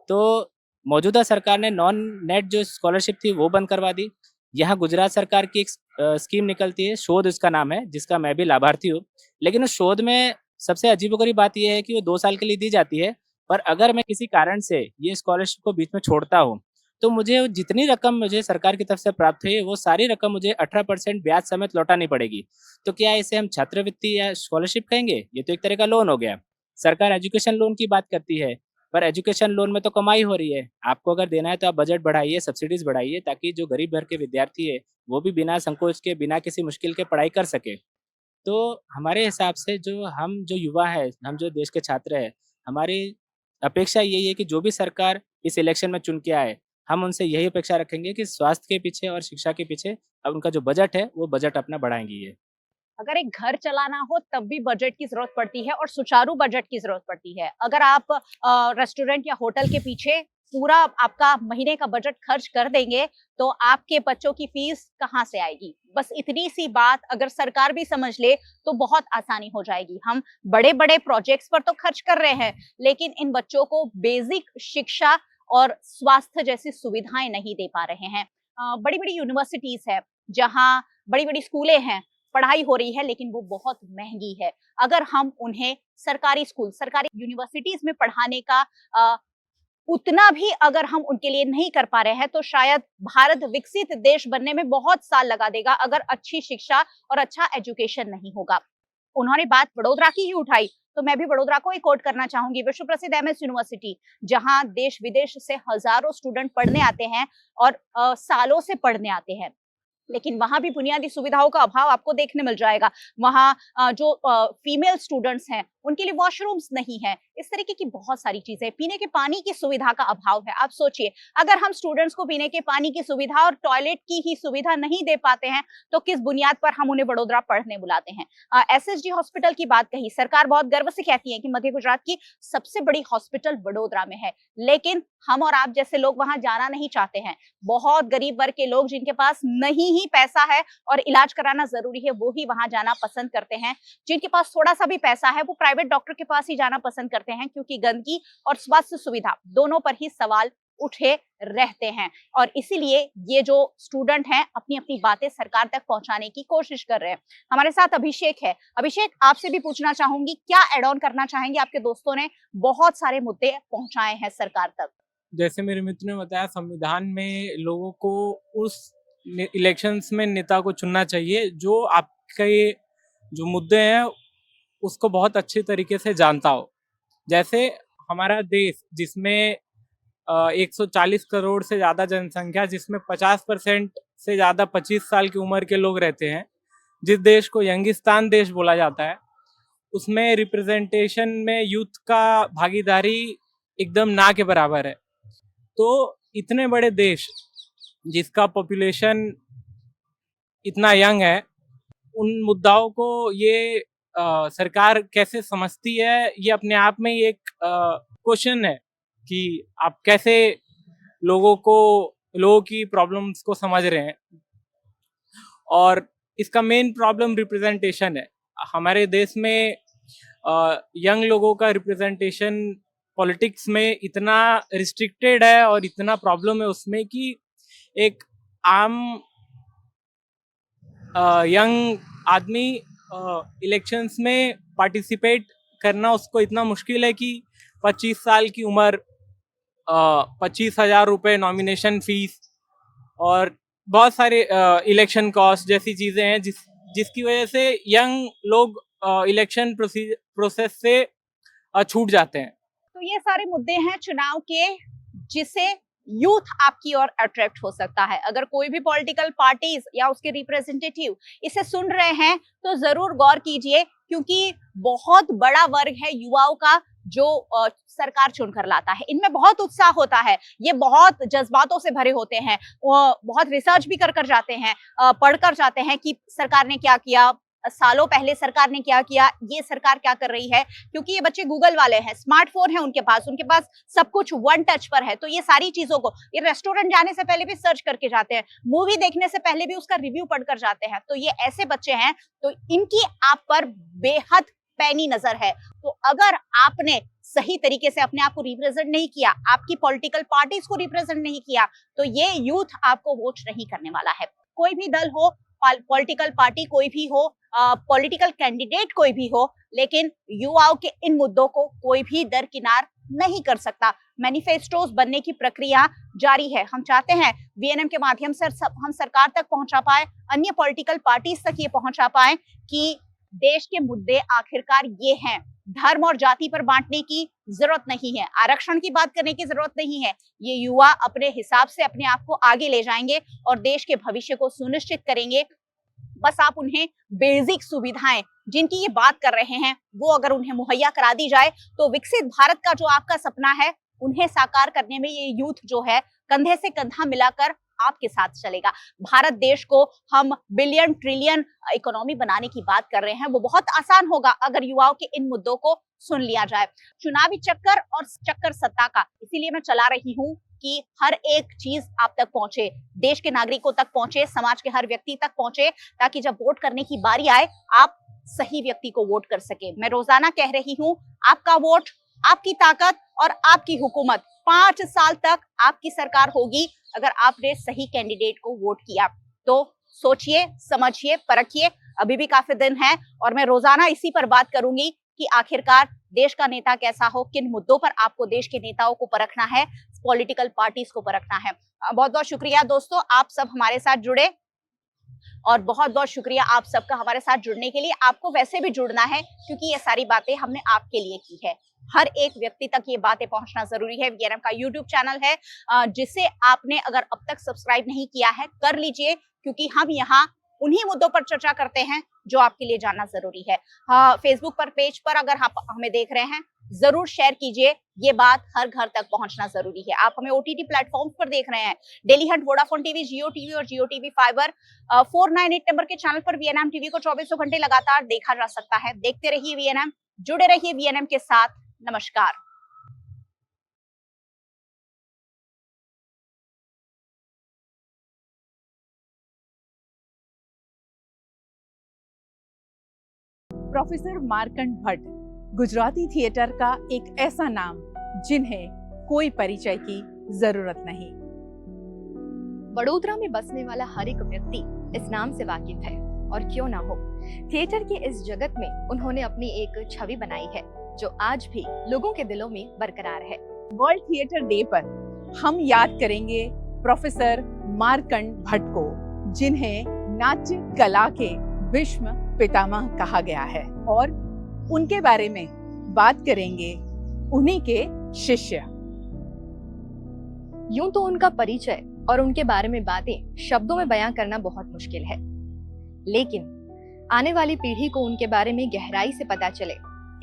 S7: तो मौजूदा सरकार ने नॉन नेट जो स्कॉलरशिप थी, वो बंद करवा दी। यहाँ गुजरात सरकार की एक स्कीम निकलती है, शोध उसका नाम है, जिसका मैं भी लाभार्थी हूँ। लेकिन उस शोध में सबसे अजीबोगरीब बात ये है कि वो 2 साल के लिए दी जाती है, पर अगर मैं किसी कारण से ये स्कॉलरशिप को बीच में छोड़ता हूँ, तो मुझे जितनी रकम मुझे सरकार की तरफ से प्राप्त हुई है, वो सारी रकम मुझे 18% ब्याज समेत लौटानी पड़ेगी। तो क्या इसे हम छात्रवृत्ति या स्कॉलरशिप कहेंगे? ये तो एक तरह का लोन हो गया। सरकार एजुकेशन लोन की बात करती है, पर एजुकेशन लोन में तो कमाई हो रही है। आपको अगर देना है तो आप बजट बढ़ाइए, सब्सिडीज बढ़ाइए, ताकि जो गरीब घर के विद्यार्थी है वो भी बिना संकोच के, बिना किसी मुश्किल के पढ़ाई कर सके। तो हमारे हिसाब से जो युवा है, हम जो देश के छात्र हैं, हमारी अपेक्षा यही है कि जो भी सरकार इस इलेक्शन में चुन के आए, हम उनसे यही अपेक्षा रखेंगे कि स्वास्थ्य के पीछे और शिक्षा के पीछे अब उनका जो बजट है वो बजट अपना बढ़ाएंगे ये।
S1: अगर एक घर चलाना हो तब भी बजट की जरूरत पड़ती है और सुचारू बजट की जरूरत पड़ती है। अगर आप रेस्टोरेंट या होटल के पीछे पूरा आपका महीने का बजट खर्च कर देंगे तो आपके बच्चों की फीस कहाँ से आएगी? बस इतनी सी बात अगर सरकार भी समझ ले तो बहुत आसानी हो जाएगी। हम बड़े बड़े प्रोजेक्ट्स पर तो खर्च कर रहे हैं, लेकिन इन बच्चों को बेसिक शिक्षा और स्वास्थ्य जैसी सुविधाएं नहीं दे पा रहे हैं। बड़ी बड़ी यूनिवर्सिटीज है जहाँ बड़ी बड़ी स्कूलें हैं, पढ़ाई हो रही है लेकिन वो बहुत महंगी है। अगर हम उन्हें सरकारी स्कूल, सरकारी यूनिवर्सिटीज में पढ़ाने का उतना भी अगर हम उनके लिए नहीं कर पा रहे हैं तो शायद भारत विकसित देश बनने में बहुत साल लगा देगा अगर अच्छी शिक्षा और अच्छा एजुकेशन नहीं होगा। उन्होंने बात वडोदरा की ही उठाई तो मैं भी वडोदरा को ही कोट करना चाहूंगी। विश्व प्रसिद्ध एमएस यूनिवर्सिटी, जहां देश विदेश से हजारों स्टूडेंट पढ़ने आते हैं और सालों से पढ़ने आते हैं, लेकिन वहां भी बुनियादी सुविधाओं का अभाव आपको देखने मिल जाएगा। वहां जो फीमेल स्टूडेंट्स हैं उनके लिए वॉशरूम्स नहीं है, इस तरीके की बहुत सारी चीजें। पीने के पानी की सुविधा का अभाव है। आप सोचिए, अगर हम स्टूडेंट्स को पीने के पानी की सुविधा और टॉयलेट की ही सुविधा नहीं दे पाते हैं तो किस बुनियाद पर हम उन्हें वडोदरा पढ़ने बुलाते हैं। एसएसजी हॉस्पिटल की बात कही, सरकार बहुत गर्व से कहती है कि मध्य गुजरात की सबसे बड़ी हॉस्पिटल वडोदरा में है, लेकिन हम और आप जैसे लोग वहां जाना नहीं चाहते हैं। बहुत गरीब वर्ग के लोग जिनके पास नहीं ही पैसा है और इलाज कराना जरूरी है, वो ही वहां जाना पसंद करते हैं। जिनके पास थोड़ा सा भी पैसा है वो प्राइवेट डॉक्टर के पास ही जाना पसंद करते हैं, क्योंकि गंदगी और स्वास्थ्य सुविधा दोनों पर ही सवाल उठे रहते हैं। और इसीलिए ये जो स्टूडेंट हैं अपनी अपनी बातें सरकार तक पहुंचाने की कोशिश कर रहे हैं। हमारे साथ अभिषेक है। अभिषेक, आपसे भी पूछना चाहूंगी, क्या एड ऑन करना चाहेंगे? आपके दोस्तों ने बहुत सारे मुद्दे पहुंचाए हैं सरकार तक।
S8: जैसे मेरे मित्र ने बताया, संविधान में लोगों को उस इलेक्शंस में नेता को चुनना चाहिए जो आपके जो मुद्दे हैं उसको बहुत अच्छे तरीके से जानता हो। जैसे हमारा देश जिसमें 140 करोड़ से ज़्यादा जनसंख्या, जिसमें 50% से ज़्यादा 25 साल की उम्र के लोग रहते हैं, जिस देश को यंगिस्तान देश बोला जाता है, उसमें रिप्रेजेंटेशन में यूथ का भागीदारी एकदम ना के बराबर है। तो इतने बड़े देश जिसका पॉपुलेशन इतना यंग है, उन मुद्दाओं को ये सरकार कैसे समझती है, ये अपने आप में एक क्वेश्चन है कि आप कैसे लोगों की प्रॉब्लम्स को समझ रहे हैं। और इसका मेन प्रॉब्लम रिप्रेजेंटेशन है। हमारे देश में यंग लोगों का रिप्रेजेंटेशन पॉलिटिक्स में इतना रिस्ट्रिक्टेड है और इतना प्रॉब्लम है उसमें कि एक आम यंग आदमी इलेक्शंस में पार्टिसिपेट करना उसको इतना मुश्किल है कि 25 साल की उम्र, 25,000 रुपये नॉमिनेशन फीस और बहुत सारे इलेक्शन कॉस्ट जैसी चीज़ें हैं जिसकी वजह से यंग लोग इलेक्शन प्रोसेस से छूट जाते हैं।
S1: तो ये सारे मुद्दे हैं चुनाव के, जिसे यूथ आपकी ओर अट्रैक्ट हो सकता है। अगर कोई भी पॉलिटिकल पार्टीज या उसके रिप्रेजेंटेटिव इसे सुन रहे हैं तो जरूर गौर कीजिए, क्योंकि बहुत बड़ा वर्ग है युवाओं का जो सरकार चुनकर लाता है। इनमें बहुत उत्साह होता है, ये बहुत जज्बातों से भरे होते हैं, वो बहुत रिसर्च भी कर जाते हैं, पढ़कर जाते हैं कि सरकार ने क्या किया, सालों पहले सरकार ने क्या किया, ये सरकार क्या कर रही है। क्योंकि ये बच्चे गूगल वाले हैं, स्मार्टफोन है उनके पास सब कुछ वन टच पर है। तो ये सारी चीजों को, ये रेस्टोरेंट जाने से पहले भी सर्च करके जाते हैं, मूवी देखने से पहले भी उसका रिव्यू पढ़कर जाते हैं। तो ये ऐसे बच्चे हैं, तो इनकी आप पर बेहद पैनी नजर है। तो अगर आपने सही तरीके से अपने आप को रिप्रेजेंट नहीं किया, आपकी पॉलिटिकल पार्टीज को रिप्रेजेंट नहीं किया, तो ये यूथ आपको वोट नहीं करने वाला है। कोई भी दल हो, पॉलिटिकल पार्टी कोई भी हो, पॉलिटिकल कैंडिडेट कोई भी हो, लेकिन युवाओं के इन मुद्दों को कोई भी दरकिनार नहीं कर सकता। मैनिफेस्टोस बनने की प्रक्रिया जारी है। हम चाहते हैं वीएनएम के माध्यम से हम सरकार तक पहुंचा पाए, अन्य पॉलिटिकल पार्टीज तक ये पहुंचा पाए कि देश के मुद्दे आखिरकार ये हैं। धर्म और जाति पर बांटने की जरूरत नहीं है, आरक्षण की बात करने की जरूरत नहीं है। ये युवा अपने हिसाब से अपने आप को आगे ले जाएंगे और देश के भविष्य को सुनिश्चित करेंगे। बस आप उन्हें बेसिक सुविधाएं जिनकी ये बात कर रहे हैं वो अगर उन्हें मुहैया करा दी जाए तो विकसित भारत का जो आपका सपना है उन्हें साकार करने में ये यूथ जो है कंधे से कंधा मिलाकर आपके साथ चलेगा। भारत देश को हम बिलियन ट्रिलियन इकोनॉमी बनाने की बात कर रहे हैं, वो बहुत आसान होगा अगर युवाओं के इन मुद्दों को सुन लिया जाए। चुनावी चक्कर और चक्कर सत्ता का, इसीलिए मैं चला रही हूँ कि हर एक चीज आप तक पहुंचे, देश के नागरिकों तक पहुंचे, समाज के हर व्यक्ति तक पहुंचे, ताकि जब वोट करने की बारी आए आप सही व्यक्ति को वोट कर सके। मैं रोजाना कह रही हूँ, आपका वोट, आपकी ताकत और आपकी हुकूमत, 5 साल तक आपकी सरकार होगी अगर आपने सही कैंडिडेट को वोट किया। तो सोचिए, समझिए, परखिए, अभी भी काफी दिन है और मैं रोजाना इसी पर बात करूंगी कि आखिरकार देश का नेता कैसा हो, किन मुद्दों पर आपको देश के नेताओं को परखना है, पॉलिटिकल पार्टीज को परखना है। बहुत बहुत शुक्रिया दोस्तों, आप सब हमारे साथ जुड़े और बहुत बहुत शुक्रिया आप सबका हमारे साथ जुड़ने के लिए। आपको वैसे भी जुड़ना है क्योंकि ये सारी बातें हमने आपके लिए की है। हर एक व्यक्ति तक ये बातें पहुंचना जरूरी है। वीएनएम का यूट्यूब चैनल है जिसे आपने अगर अब तक सब्सक्राइब नहीं किया है कर लीजिए, क्योंकि हम यहाँ उन्हीं मुद्दों पर चर्चा करते हैं जो आपके लिए जानना जरूरी है। फेसबुक पर पेज पर अगर आप हमें देख रहे हैं जरूर शेयर कीजिए, ये बात हर घर तक पहुंचना जरूरी है। आप हमें ओटीटी प्लेटफॉर्म्स पर देख रहे हैं, डेली हंट, वोडाफोन टीवी, जियो टीवी और जियो टीवी फाइबर 498 नंबर के चैनल पर वीएनएम टीवी को 24 घंटे लगातार देखा जा सकता है। देखते रहिए वीएनएम, जुड़े रहिए वीएनएम के साथ। नमस्कार।
S9: प्रोफेसर मार्कंड भट्ट गुजराती थिएटर का एक ऐसा नाम जिन्हें कोई परिचय की जरूरत नहीं।
S10: वडोदरा में बसने वाला हर एक व्यक्ति इस नाम से वाकिफ है, और क्यों ना हो। थिएटर के इस जगत में उन्होंने अपनी एक छवि बनाई है जो आज भी लोगों के दिलों में बरकरार है।
S9: वर्ल्ड थिएटर डे पर हम याद करेंगे प्रोफेसर मार्कंड भट्ट को, जिन्हें नाट्य कला के विश्व पितामह कहा गया है, और उनके बारे में बात करेंगे उन्हीं के शिष्य।
S10: यूं तो उनका परिचय और उनके बारे में बातें शब्दों में बयां करना बहुत मुश्किल है, लेकिन आने वाली पीढ़ी को उनके बारे में गहराई से पता चले,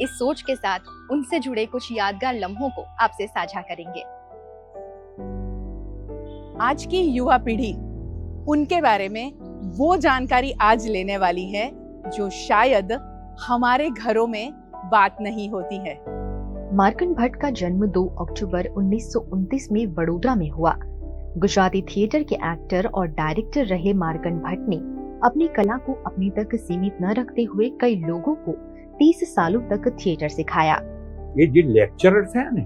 S10: इस सोच के साथ उनसे जुड़े कुछ यादगार लम्हों को आपसे साझा करेंगे।
S9: आज की युवा पीढ़ी उनके बारे में वो जानकारी आज लेने वाली है जो शायद हमारे घरों में बात नहीं होती है।
S10: मार्कंड भट्ट का जन्म 2 अक्टूबर 1929 में वडोदरा में हुआ। गुजराती थिएटर के एक्टर और डायरेक्टर रहे मार्कंड भट्ट ने अपनी कला को अपने तक सीमित न रखते हुए कई लोगों को 30 सालों तक थिएटर सिखाया।
S11: ये જે લેક્ચરર થયા ને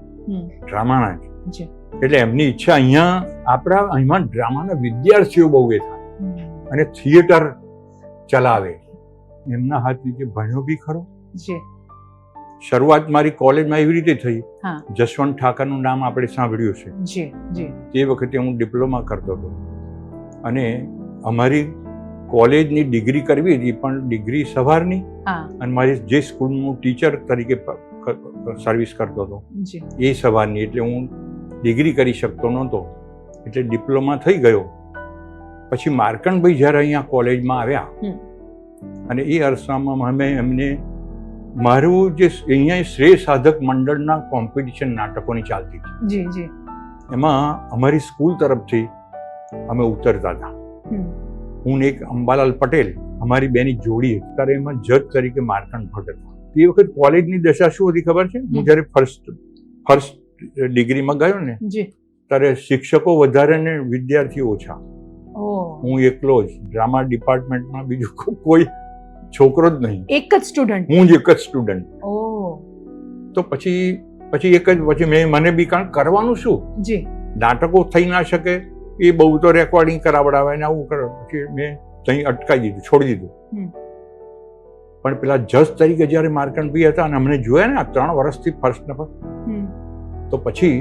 S11: ડ્રામાના એટલે એમની ઈચ્છા અહીંયા આપણા અહીંમાં ડ્રામાના વિદ્યાર્થીઓ બહુ એ થાય અને થિયેટર ચલાવે। એમના હાથ નીચે ભણ્યો બી ખરો। શરૂઆત મારી કોલેજમાં એવી રીતે થઈ, જસવંત ઠાકરનું નામ આપણે સાંભળ્યું છે। તે વખતે હું ડિપ્લોમા કરતો હતો અને અમારી કોલેજની ડિગ્રી કરવી હતી, પણ ડિગ્રી સવારની અને મારી જે સ્કૂલનું ટીચર તરીકે સર્વિસ કરતો હતો એ સવારની, એટલે હું ડિગ્રી કરી શકતો નહોતો, એટલે ડિપ્લોમા થઈ ગયો। પછી માર્કંડભાઈ જ્યારે અહીંયા કોલેજમાં આવ્યા અને એ અરસામાં અમે એમને મારું જે અહીંયા શ્રેય સાધક મંડળના કોમ્પિટિશન નાટકોની ચાલતી હતી, એમાં અમારી સ્કૂલ તરફથી અમે ઉતરતા હતા। હું એક અંબાલાલ પટેલ, અમારી બેની જોડી હતી, ત્યારે એમાં જજ તરીકે માર્કંડ ભટ્ટ હતા। તે વખત કોલેજની દશા શું હતી ખબર છે? હું જ્યારે ફર્સ્ટ ડિગ્રીમાં ગયો ને ત્યારે શિક્ષકો વધારે ને વિદ્યાર્થીઓ ઓછા। હું એકલો જ ડ્રામા ડિપાર્ટમેન્ટમાં, બીજું કોઈ છોકરો જ નહીં,
S9: એક જ સ્ટુડન્ટ,
S11: હું જ એક જ સ્ટુડન્ટ। તો પછી મને બી કારણ કરવાનું શું, નાટકો થઈ ના શકે, એ બહુ તો રેકોર્ડિંગ કરાવડાવે ને આવું કરે, પછી મેં ત્યાં અટકાવી દીધું, છોડી દીધું। પણ પેલા જજ તરીકે જ્યારે માર્કંડભાઈ હતા અને અમને જોયા ને આ 3 વર્ષથી ફર્સ્ટ નંબર, તો પછી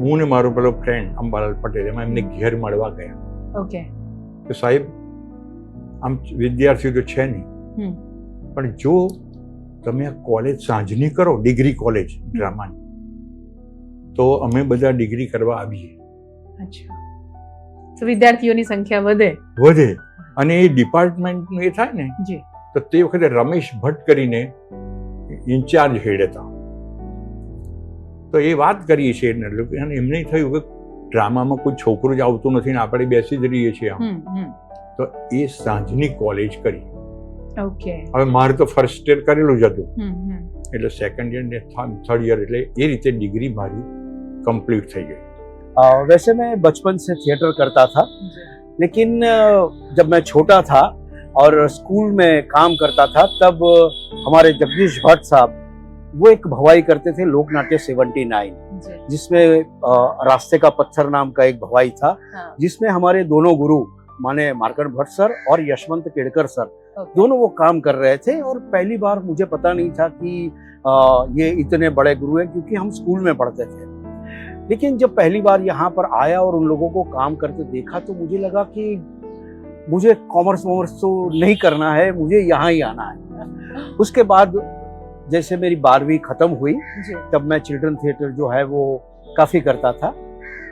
S11: હું ને મારો પેલો ફ્રેન્ડ અંબાલાલ પટેલ એમાં એમને ઘેર મળવા ગયા કે સાહેબ આમ વિદ્યાર્થીઓ તો છે નહીં, પણ જો તમે આ કોલેજ સાંજની કરો, ડિગ્રી કોલેજ ડ્રામાની, તો અમે બધા ડિગ્રી કરવા આવીએ.
S9: અચ્છા, તો વિદ્યાર્થીઓની સંખ્યા
S11: વધે અને એ ડિપાર્ટમેન્ટનું એ થાય ને,
S9: જી,
S11: તો તે વખતે રમેશ ભટ્ટ કરીને ઇન્ચાર્જ હેડ હતા. તો એ વાત કરીએ છીએ અને એમને થયું કે ડ્રામામાં કોઈ છોકરું જ આવતું નથી ને આપણે બેસી જ રહીએ છીએ આમ. તો એ સાંજની કોલેજ કરી.
S9: ઓકે,
S11: હવે મારે તો ફર્સ્ટ યર કરેલું જ હતું, એટલે સેકન્ડ યર ને થર્ડ યર, એટલે એ રીતે ડિग्री મારી कंप्लीट થઈ ગઈ.
S12: वैसे मैं बचपन से थिएटर करता था, लेकिन जब मैं छोटा था और स्कूल में काम करता था तब हमारे जगदीश भट्ट साहब वो एक भवाई करते थे, लोकनाट्य 79, जिसमें रास्ते का पत्थर नाम का एक भवाई था, जिसमें हमारे दोनों गुरु माने मार्कंड भट्ट सर और यशवंत केड़कर सर दोनों वो काम कर रहे थे. और पहली बार मुझे पता नहीं था कि ये इतने बड़े गुरु हैं, क्योंकि हम स्कूल में पढ़ते थे. लेकिन जब पहली बार यहाँ पर आया और उन लोगों को काम करते देखा तो मुझे लगा कि मुझे कॉमर्स तो नहीं करना है, मुझे यहाँ ही आना है. उसके बाद जैसे मेरी 12वीं खत्म हुई तब मैं चिल्ड्रन थिएटर जो है वो काफ़ी करता था.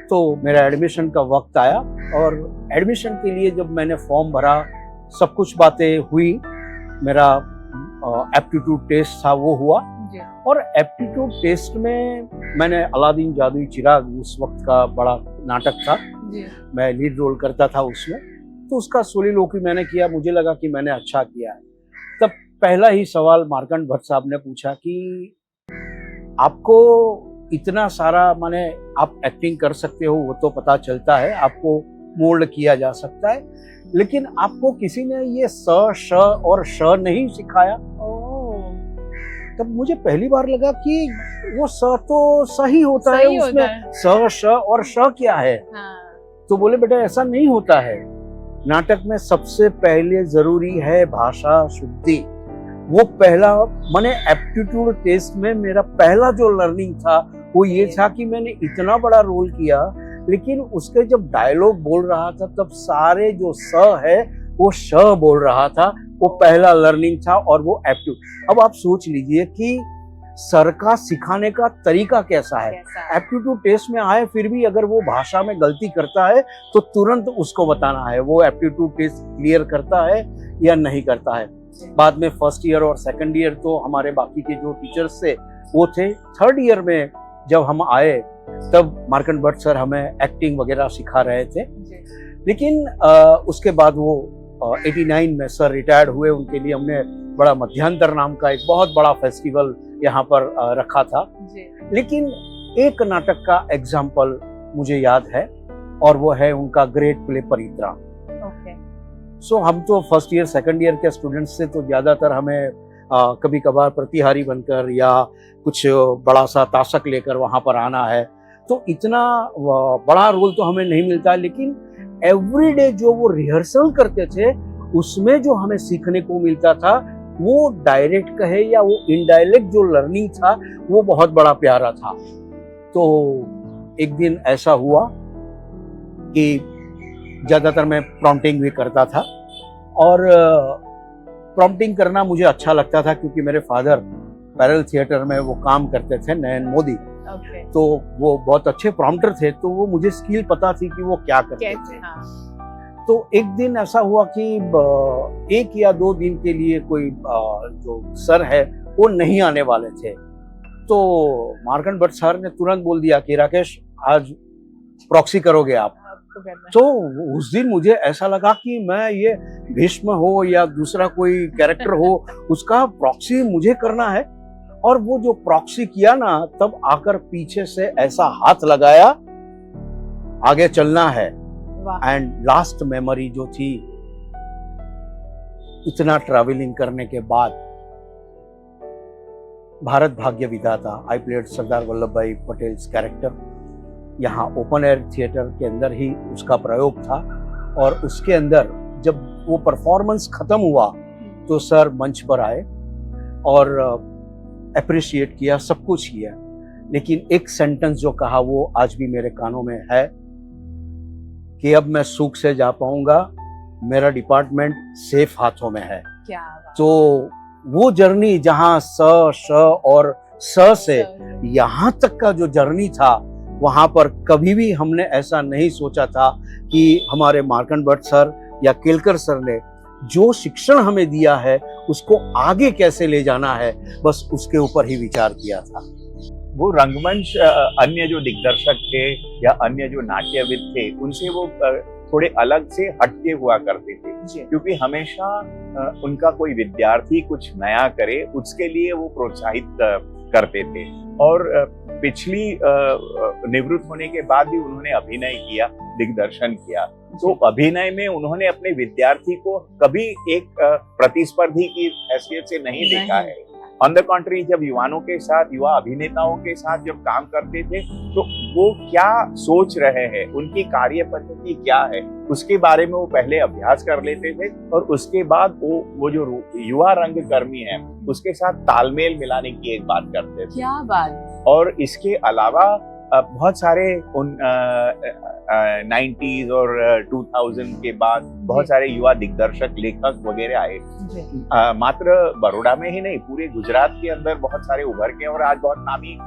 S12: तो मेरा एडमिशन का वक्त आया और एडमिशन के लिए जब मैंने फॉर्म भरा, सब कुछ बातें हुई, मेरा एप्टीट्यूड टेस्ट था वो हुआ. और एप्टीट्यूड टेस्ट में मैंने अलादीन जादुई चिराग, उस वक्त का बड़ा नाटक था, मैं लीड रोल करता था उसमें, तो उसका सोलिलोक्वी मैंने किया. मुझे लगा कि मैंने अच्छा किया है. तब पहला ही सवाल मार्कंड भट्ट साहब ने पूछा कि आपको इतना सारा, माने आप एक्टिंग कर सकते हो वो तो पता चलता है, आपको मोल्ड किया जा सकता है, लेकिन आपको किसी ने ये स श और श नहीं सिखाया. तब मुझे पहली बार लगा कि वो स तो सही होता है, उसमें स श और श क्या है. तो बोले बेटा ऐसा नहीं होता है, नाटक में सबसे पहले जरूरी है भाषा शुद्धि. वो पहला, मैंने एप्टीट्यूड टेस्ट में मेरा पहला जो लर्निंग था वो ये था कि मैंने इतना बड़ा रोल किया, लेकिन उसके जब डायलॉग बोल रहा था तब सारे जो स है वो श बोल रहा था. वो पहला लर्निंग था और वो एप्टीट्यूड. अब आप सोच लीजिए कि सर का सिखाने का तरीका कैसा है. एप्टीट्यूड टेस्ट में आए फिर भी अगर वो भाषा में गलती करता है तो तुरंत उसको बताना है वो एप्टीट्यूड टेस्ट क्लियर करता है या नहीं करता है. बाद में फर्स्ट ईयर और सेकंड ईयर तो हमारे बाकी के जो टीचर्स थे वो थे. थर्ड ईयर में जब हम आए तब मार्कंड भट्ट सर हमें एक्टिंग वगैरह सिखा रहे थे. लेकिन उसके बाद वो 89 में सर रिटायर्ड हुए. उनके लिए हमने बड़ा मध्यांतर नाम का एक बहुत बड़ा फेस्टिवल यहाँ पर रखा था. लेकिन एक नाटक का एग्जाम्पल मुझे याद है और वो है उनका ग्रेट प्ले परित्रा. सो हम तो फर्स्ट ईयर सेकंड ईयर के स्टूडेंट्स से तो ज़्यादातर हमें कभी कभार प्रतिहारी बनकर या कुछ बड़ा सा ताशक लेकर वहाँ पर आना है, तो इतना बड़ा रोल तो हमें नहीं मिलता. लेकिन एवरीडे जो वो रिहर्सल करते थे उसमें जो हमें सीखने को मिलता था, वो डायरेक्ट कहे या वो इनडायरेक्ट जो लर्निंग था वो बहुत बड़ा प्यारा था. तो एक दिन ऐसा हुआ कि ज़्यादातर मैं प्रॉम्प्टिंग भी करता था और प्रॉम्प्टिंग करना मुझे अच्छा लगता था क्योंकि मेरे फादर पैरेलल थिएटर में वो काम करते थे, नयन मोदी. तो वो बहुत अच्छे प्रॉम्प्टर थे, तो वो मुझे स्किल पता थी कि वो क्या करते थे. तो एक दिन ऐसा हुआ कि 1 या 2 दिन के लिए कोई जो सर है वो नहीं आने वाले थे. तो मार्कंड भट्ट सर ने तुरंत बोल दिया कि राकेश आज प्रॉक्सी करोगे आप. तो उस दिन मुझे ऐसा लगा कि मैं ये भीष्म हो या दूसरा कोई कैरेक्टर हो, उसका प्रॉक्सी मुझे करना है. और वो जो प्रॉक्सी किया ना, तब आकर पीछे से ऐसा हाथ लगाया, आगे चलना है. एंड लास्ट मेमोरी जो थी, इतना ट्रैवलिंग करने के बाद, भारत भाग्य विधाता, आई प्लेड सरदार वल्लभ भाई पटेल कैरेक्टर. यहाँ ओपन एयर थिएटर के अंदर ही उसका प्रयोग था. और उसके अंदर जब वो परफॉर्मेंस खत्म हुआ तो सर मंच पर आए और अप्रिशिएट किया, सब कुछ किया. लेकिन एक सेंटेंस जो कहा वो आज भी मेरे कानों में है कि अब मैं सुख से जा पाऊंगा, मेरा डिपार्टमेंट सेफ हाथों में है.
S9: क्या
S12: तो वो जर्नी जहाँ स श और स से यहाँ तक का जो जर्नी था, वहाँ पर कभी भी हमने ऐसा नहीं सोचा था कि हमारे मार्कंड भट्ट सर या केलकर सर ने जो शिक्षण हमें दिया है उसको आगे कैसे ले जाना है, बस उसके ऊपर ही विचार किया था।
S13: वो रंगमंच अन्य जो दिग्दर्शक थे या अन्य जो नाट्यविद थे उनसे वो थोड़े अलग से हटके हुआ करते थे, क्योंकि हमेशा उनका कोई विद्यार्थी कुछ नया करे उसके लिए वो प्रोत्साहित करते थे। और पिछली निवृत्त होने के बाद भी उन्होंने अभिनय किया, दिग्दर्शन किया, तो अभिनय में उन्होंने अपने विद्यार्थी को कभी एक प्रतिस्पर्धी की हैसियत से नहीं देखा है। ऑन द कॉन्ट्री, जब युवाओं के साथ, युवा अभिनेताओं के साथ जब काम करते थे तो वो क्या सोच रहे हैं, उनकी कार्य पद्धति क्या है, उसके बारे में वो पहले अभ्यास कर लेते थे और उसके बाद वो जो युवा रंगकर्मी है उसके साथ तालमेल मिलाने की एक बात करते थे।
S9: क्या बात।
S13: और इसके अलावा बहुत सारे उन 90s और 2000 के बाद बहुत सारे युवा दिग्दर्शक, लेखक वगैरह आए। मात्र बड़ौदा में ही नहीं, पूरे गुजरात के अंदर बहुत सारे उभर के और आज बहुत नामी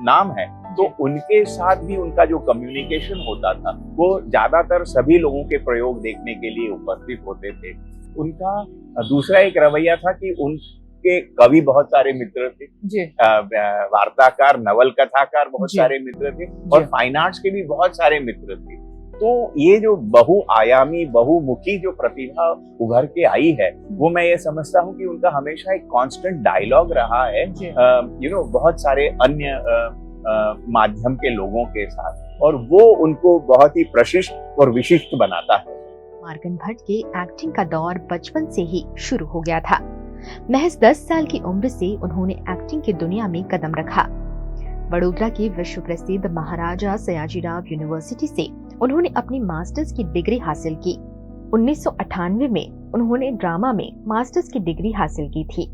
S13: नाम है। तो उनके साथ भी उनका जो कम्युनिकेशन होता था वो ज्यादातर सभी लोगों के प्रयोग देखने के लिए उपस्थित होते थे। उनका दूसरा एक रवैया था कि उनके कवि बहुत सारे मित्र थे, वार्ताकार, नवल कथाकार बहुत सारे मित्र थे और फाइन आर्ट्स के भी बहुत सारे मित्र थे। तो ये जो बहुआयामी, बहुमुखी जो प्रतिभा उभर के आई है, वो मैं ये समझता हूँ कि उनका हमेशा एक कांस्टेंट डायलॉग रहा है बहुत सारे अन्य माध्यम के लोगों के साथ, और वो उनको बहुत ही प्रशिष्ट और विशिष्ट बनाता है।
S10: मार्कंड भट्ट के एक्टिंग का दौर बचपन से ही शुरू हो गया था। महज 10 साल की उम्र से उन्होंने एक्टिंग की दुनिया में कदम रखा। बड़ोदरा की विश्व प्रसिद्ध महाराजा सयाजीराव यूनिवर्सिटी से उन्होंने अपनी मास्टर्स की डिग्री हासिल की। 1998 में उन्होंने ड्रामा में मास्टर्स की डिग्री हासिल की थी।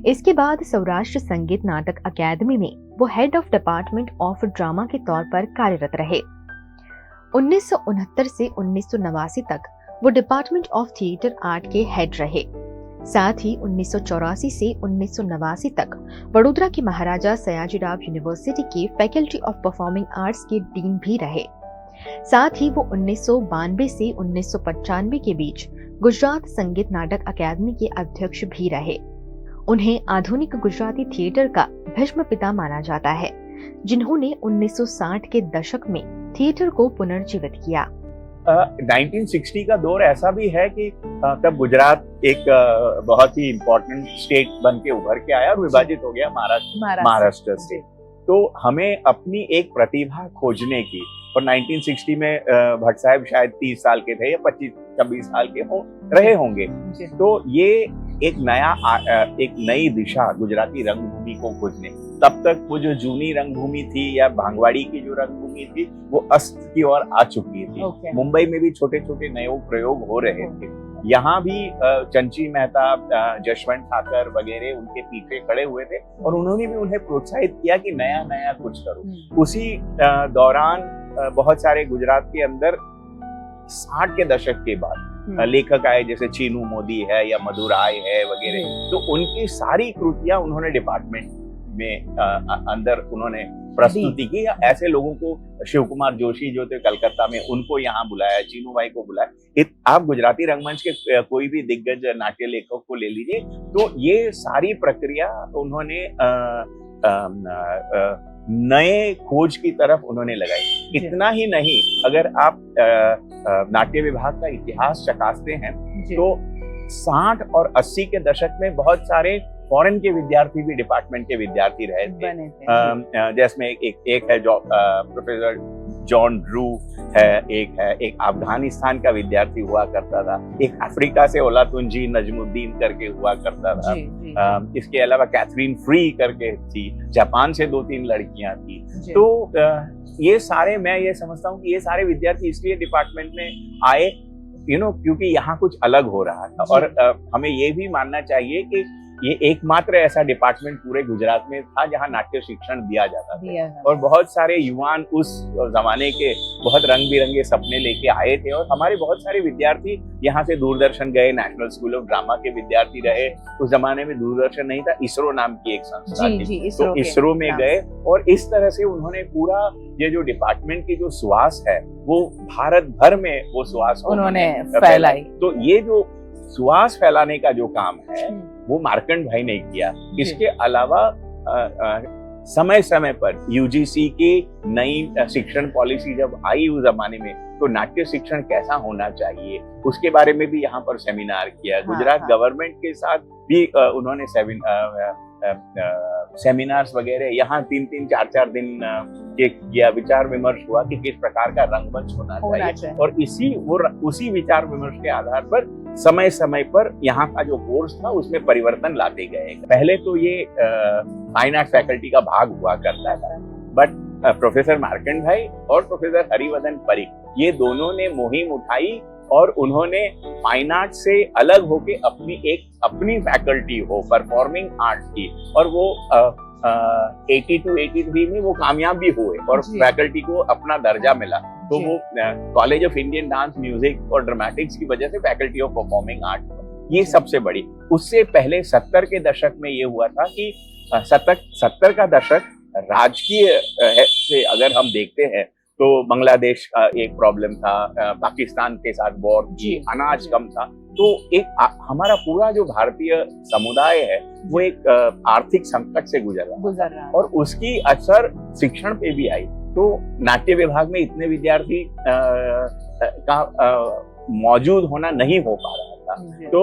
S10: इसके बाद सौराष्ट्र संगीत नाटक अकादमी में वो head of department of drama के तौर पर कार्यरत रहे। 1969 से 1989 तक वो डिपार्टमेंट ऑफ थिएटर आर्ट के हेड रहे। साथ ही 1984 से 1989 तक बड़ोदरा की महाराजा सयाजीराव यूनिवर्सिटी के फैकल्टी ऑफ परफॉर्मिंग आर्ट्स के डीन भी रहे। साथ ही वो 1992 से 1995 के बीच गुजरात संगीत नाटक अकादमी के अध्यक्ष भी रहे। उन्हें आधुनिक गुजराती थिएटर का भीष्म पिता माना जाता है, जिन्होंने 1960 के दशक में थिएटर को पुनर्जीवित किया।
S13: 1960 का दौर ऐसा भी है कि तब गुजरात एक बहुत ही इम्पोर्टेंट स्टेट बन के उभर के आया और विभाजित हो गया महाराष्ट्र से। तो हमें अपनी एक प्रतिभा खोजने की, और 1960 में भट्ट साहब शायद 30 साल के थे या 25-26 साल के रहे होंगे। तो ये एक नई दिशा गुजराती रंगभूमि को खोजने, तब तक वो जो जूनी रंगभूमि थी या भांगवाड़ी की जो रंगभूमि थी वो अस्त की ओर आ चुकी थी। मुंबई में भी छोटे छोटे नए प्रयोग हो रहे थे। यहाँ भी चंची मेहता, जशवंत ठाकर वगैरह उनके पीछे खड़े हुए थे और उन्होंने भी उन्हें प्रोत्साहित किया कि नया नया कुछ करो। उसी दौरान बहुत सारे गुजरात के अंदर 60 के दशक के बाद लेखक आए, जैसे चीनू मोदी है या मधुराय है वगैरह। तो उनकी सारी कृतियां उन्होंने डिपार्टमेंट में अंदर उन्होंने प्रस्तुति की। ऐसे लोगों को, शिव कुमार जोशी जो थे कलकत्ता में, उनको यहाँ बुलाया, चीनू भाई को बुलाया। आप गुजराती रंगमंच के कोई भी दिग्गज नाट्य लेखक को ले लीजिए, तो ये सारी प्रक्रिया उन्होंने नए खोज की तरफ उन्होंने लगाई। इतना ही नहीं, अगर आप नाट्य विभाग का इतिहास चकासते हैं तो 60 और 80 के दशक में बहुत सारे फॉरेन के विद्यार्थी भी डिपार्टमेंट के विद्यार्थी रहे थे। जिसमें एक है प्रोफेसर जॉन ड्रू है, एक अफगानिस्तान का विद्यार्थी हुआ करता था, एक अफ्रीका से ओलातुंजी नजमुद्दीन करके हुआ करता था। इसके अलावा कैथरीन फ्री करके थी, जापान से 2-3 लड़कियां थी। तो ये सारे, मैं ये समझता हूँ कि ये सारे विद्यार्थी इसलिए डिपार्टमेंट में आए क्योंकि यहाँ कुछ अलग हो रहा था। और हमें ये भी मानना चाहिए कि ये एकमात्र ऐसा डिपार्टमेंट पूरे गुजरात में था जहाँ नाट्य शिक्षण दिया जाता था। और बहुत सारे युवान उस जमाने के बहुत रंग बिरंगे सपने लेके आए थे और हमारे बहुत सारे विद्यार्थी यहाँ से दूरदर्शन गए, नेशनल स्कूल ऑफ ड्रामा के विद्यार्थी रहे। उस जमाने में दूरदर्शन नहीं था, इसरो नाम की एक संस्था थी, तो इसरो में गए और इस तरह से उन्होंने पूरा ये जो डिपार्टमेंट की जो सुवास है वो भारत भर में वो सुवास उन्होंने फैलाई। तो ये जो सुवास फैलाने का जो काम है वो मार्कंड भाई ने किया। इसके अलावा समय समय पर यूजीसी की नई शिक्षण पॉलिसी जब आई उस जमाने में, तो नाट्य शिक्षण कैसा होना चाहिए उसके बारे में भी यहाँ पर सेमिनार किया। गुजरात गवर्नमेंट के साथ भी उन्होंने सेमिनार्स वगैरह यहाँ 3-3, 4-4 दिन के किया। विचार विमर्श हुआ कि किस प्रकार का रंगमंच होना चाहिए और उसी विचार विमर्श के आधार पर समय समय पर यहाँ का जो कोर्स था उसमें परिवर्तन लाते गए। पहले तो ये फाइन आर्ट फैकल्टी का भाग हुआ करता था, बट प्रोफेसर मार्कंड भाई और प्रोफेसर हरिवर्धन परिक ये दोनों ने मुहिम उठाई और उन्होंने फाइन आर्ट से अलग होके अपनी फैकल्टी हो परफॉर्मिंग आर्ट की, और वो 82-83 में वो कामयाब भी हुए और फैकल्टी को अपना दर्जा मिला। तो वो college of Indian dance music और ड्रामेटिक्स की वजह से फैकल्टी ऑफ परफॉर्मिंग आर्ट, ये सबसे बड़ी। उससे पहले 70 के दशक में ये हुआ था कि 70 का दशक राजकीय से अगर हम देखते हैं तो बांग्लादेश का एक प्रॉब्लम था, पाकिस्तान के साथ वॉर थी, अनाज कम था, तो एक हमारा पूरा जो भारतीय समुदाय है वो एक आर्थिक संकट से गुजर रहा और उसकी असर शिक्षण पे भी आई। तो नाट्य विभाग में इतने विद्यार्थी का मौजूद होना नहीं हो पा रहा था। तो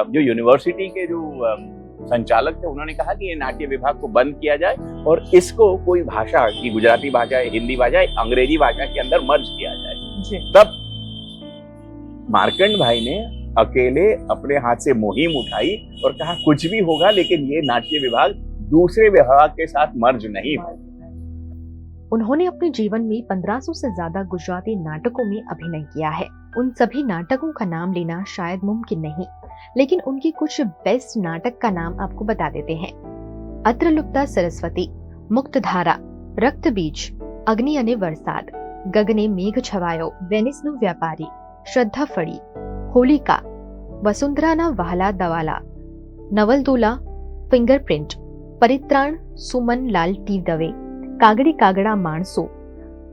S13: जो यूनिवर्सिटी के जो संचालक थे उन्होंने कहा कि ये नाट्य विभाग को बंद किया जाए और इसको कोई भाषा की, गुजराती भाषा, हिंदी भाषा, अंग्रेजी भाषा के अंदर मर्ज किया जाए। तब मार्कंड भाई ने अकेले अपने हाथ से मुहिम उठाई और कहा कुछ भी होगा लेकिन ये नाट्य विभाग दूसरे विभाग के साथ मर्ज नहीं हो।
S10: उन्होंने अपने जीवन में 1500 से ज्यादा गुजराती नाटकों में अभिनय किया है। उन सभी नाटकों का नाम लेना शायद मुमकिन नहीं, लेकिन उनकी कुछ बेस्ट नाटक का नाम आपको बता देते हैं। अत्रलुप्ता सरस्वती, मुक्तधारा, रक्तबीज, अग्नि अने वरसाद, गगने मेघ छवायो, वेनिसनु व्यापारी, श्रद्धा फड़ी, होलिका, वसुंधराना वहाला दवाला, नवलदोला, फिंगरप्रिंट, परित्राण, सुमन लाल टी दवे, कागड़ी कागड़ा मानसो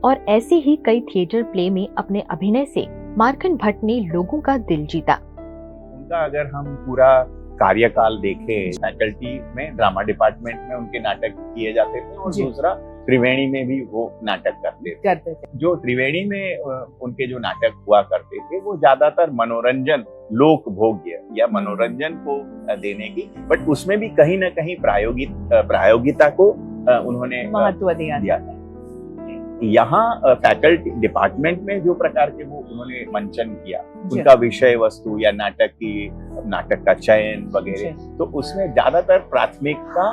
S10: और ऐसे ही कई थिएटर प्ले में अपने अभिनय से मार्कंड भट्ट ने लोगों का दिल जीता।
S13: उनका अगर हम पूरा कार्यकाल देखें, फैकल्टी में ड्रामा डिपार्टमेंट में उनके नाटक किए जाते थे और दूसरा त्रिवेणी में भी वो नाटक करते थे। जो त्रिवेणी में उनके जो नाटक हुआ करते थे वो ज्यादातर मनोरंजन, लोक भोग्य या मनोरंजन को देने की, बट उसमें भी कहीं ना कहीं प्रायोगिकता को उन्होंने महत्व दिया था। यहाँ फैकल्टी डिपार्टमेंट में जो प्रकार के वो उन्होंने मंचन किया, उनका विषय वस्तु या नाटक का चयन वगैरह, तो उसमें ज्यादातर प्राथमिकता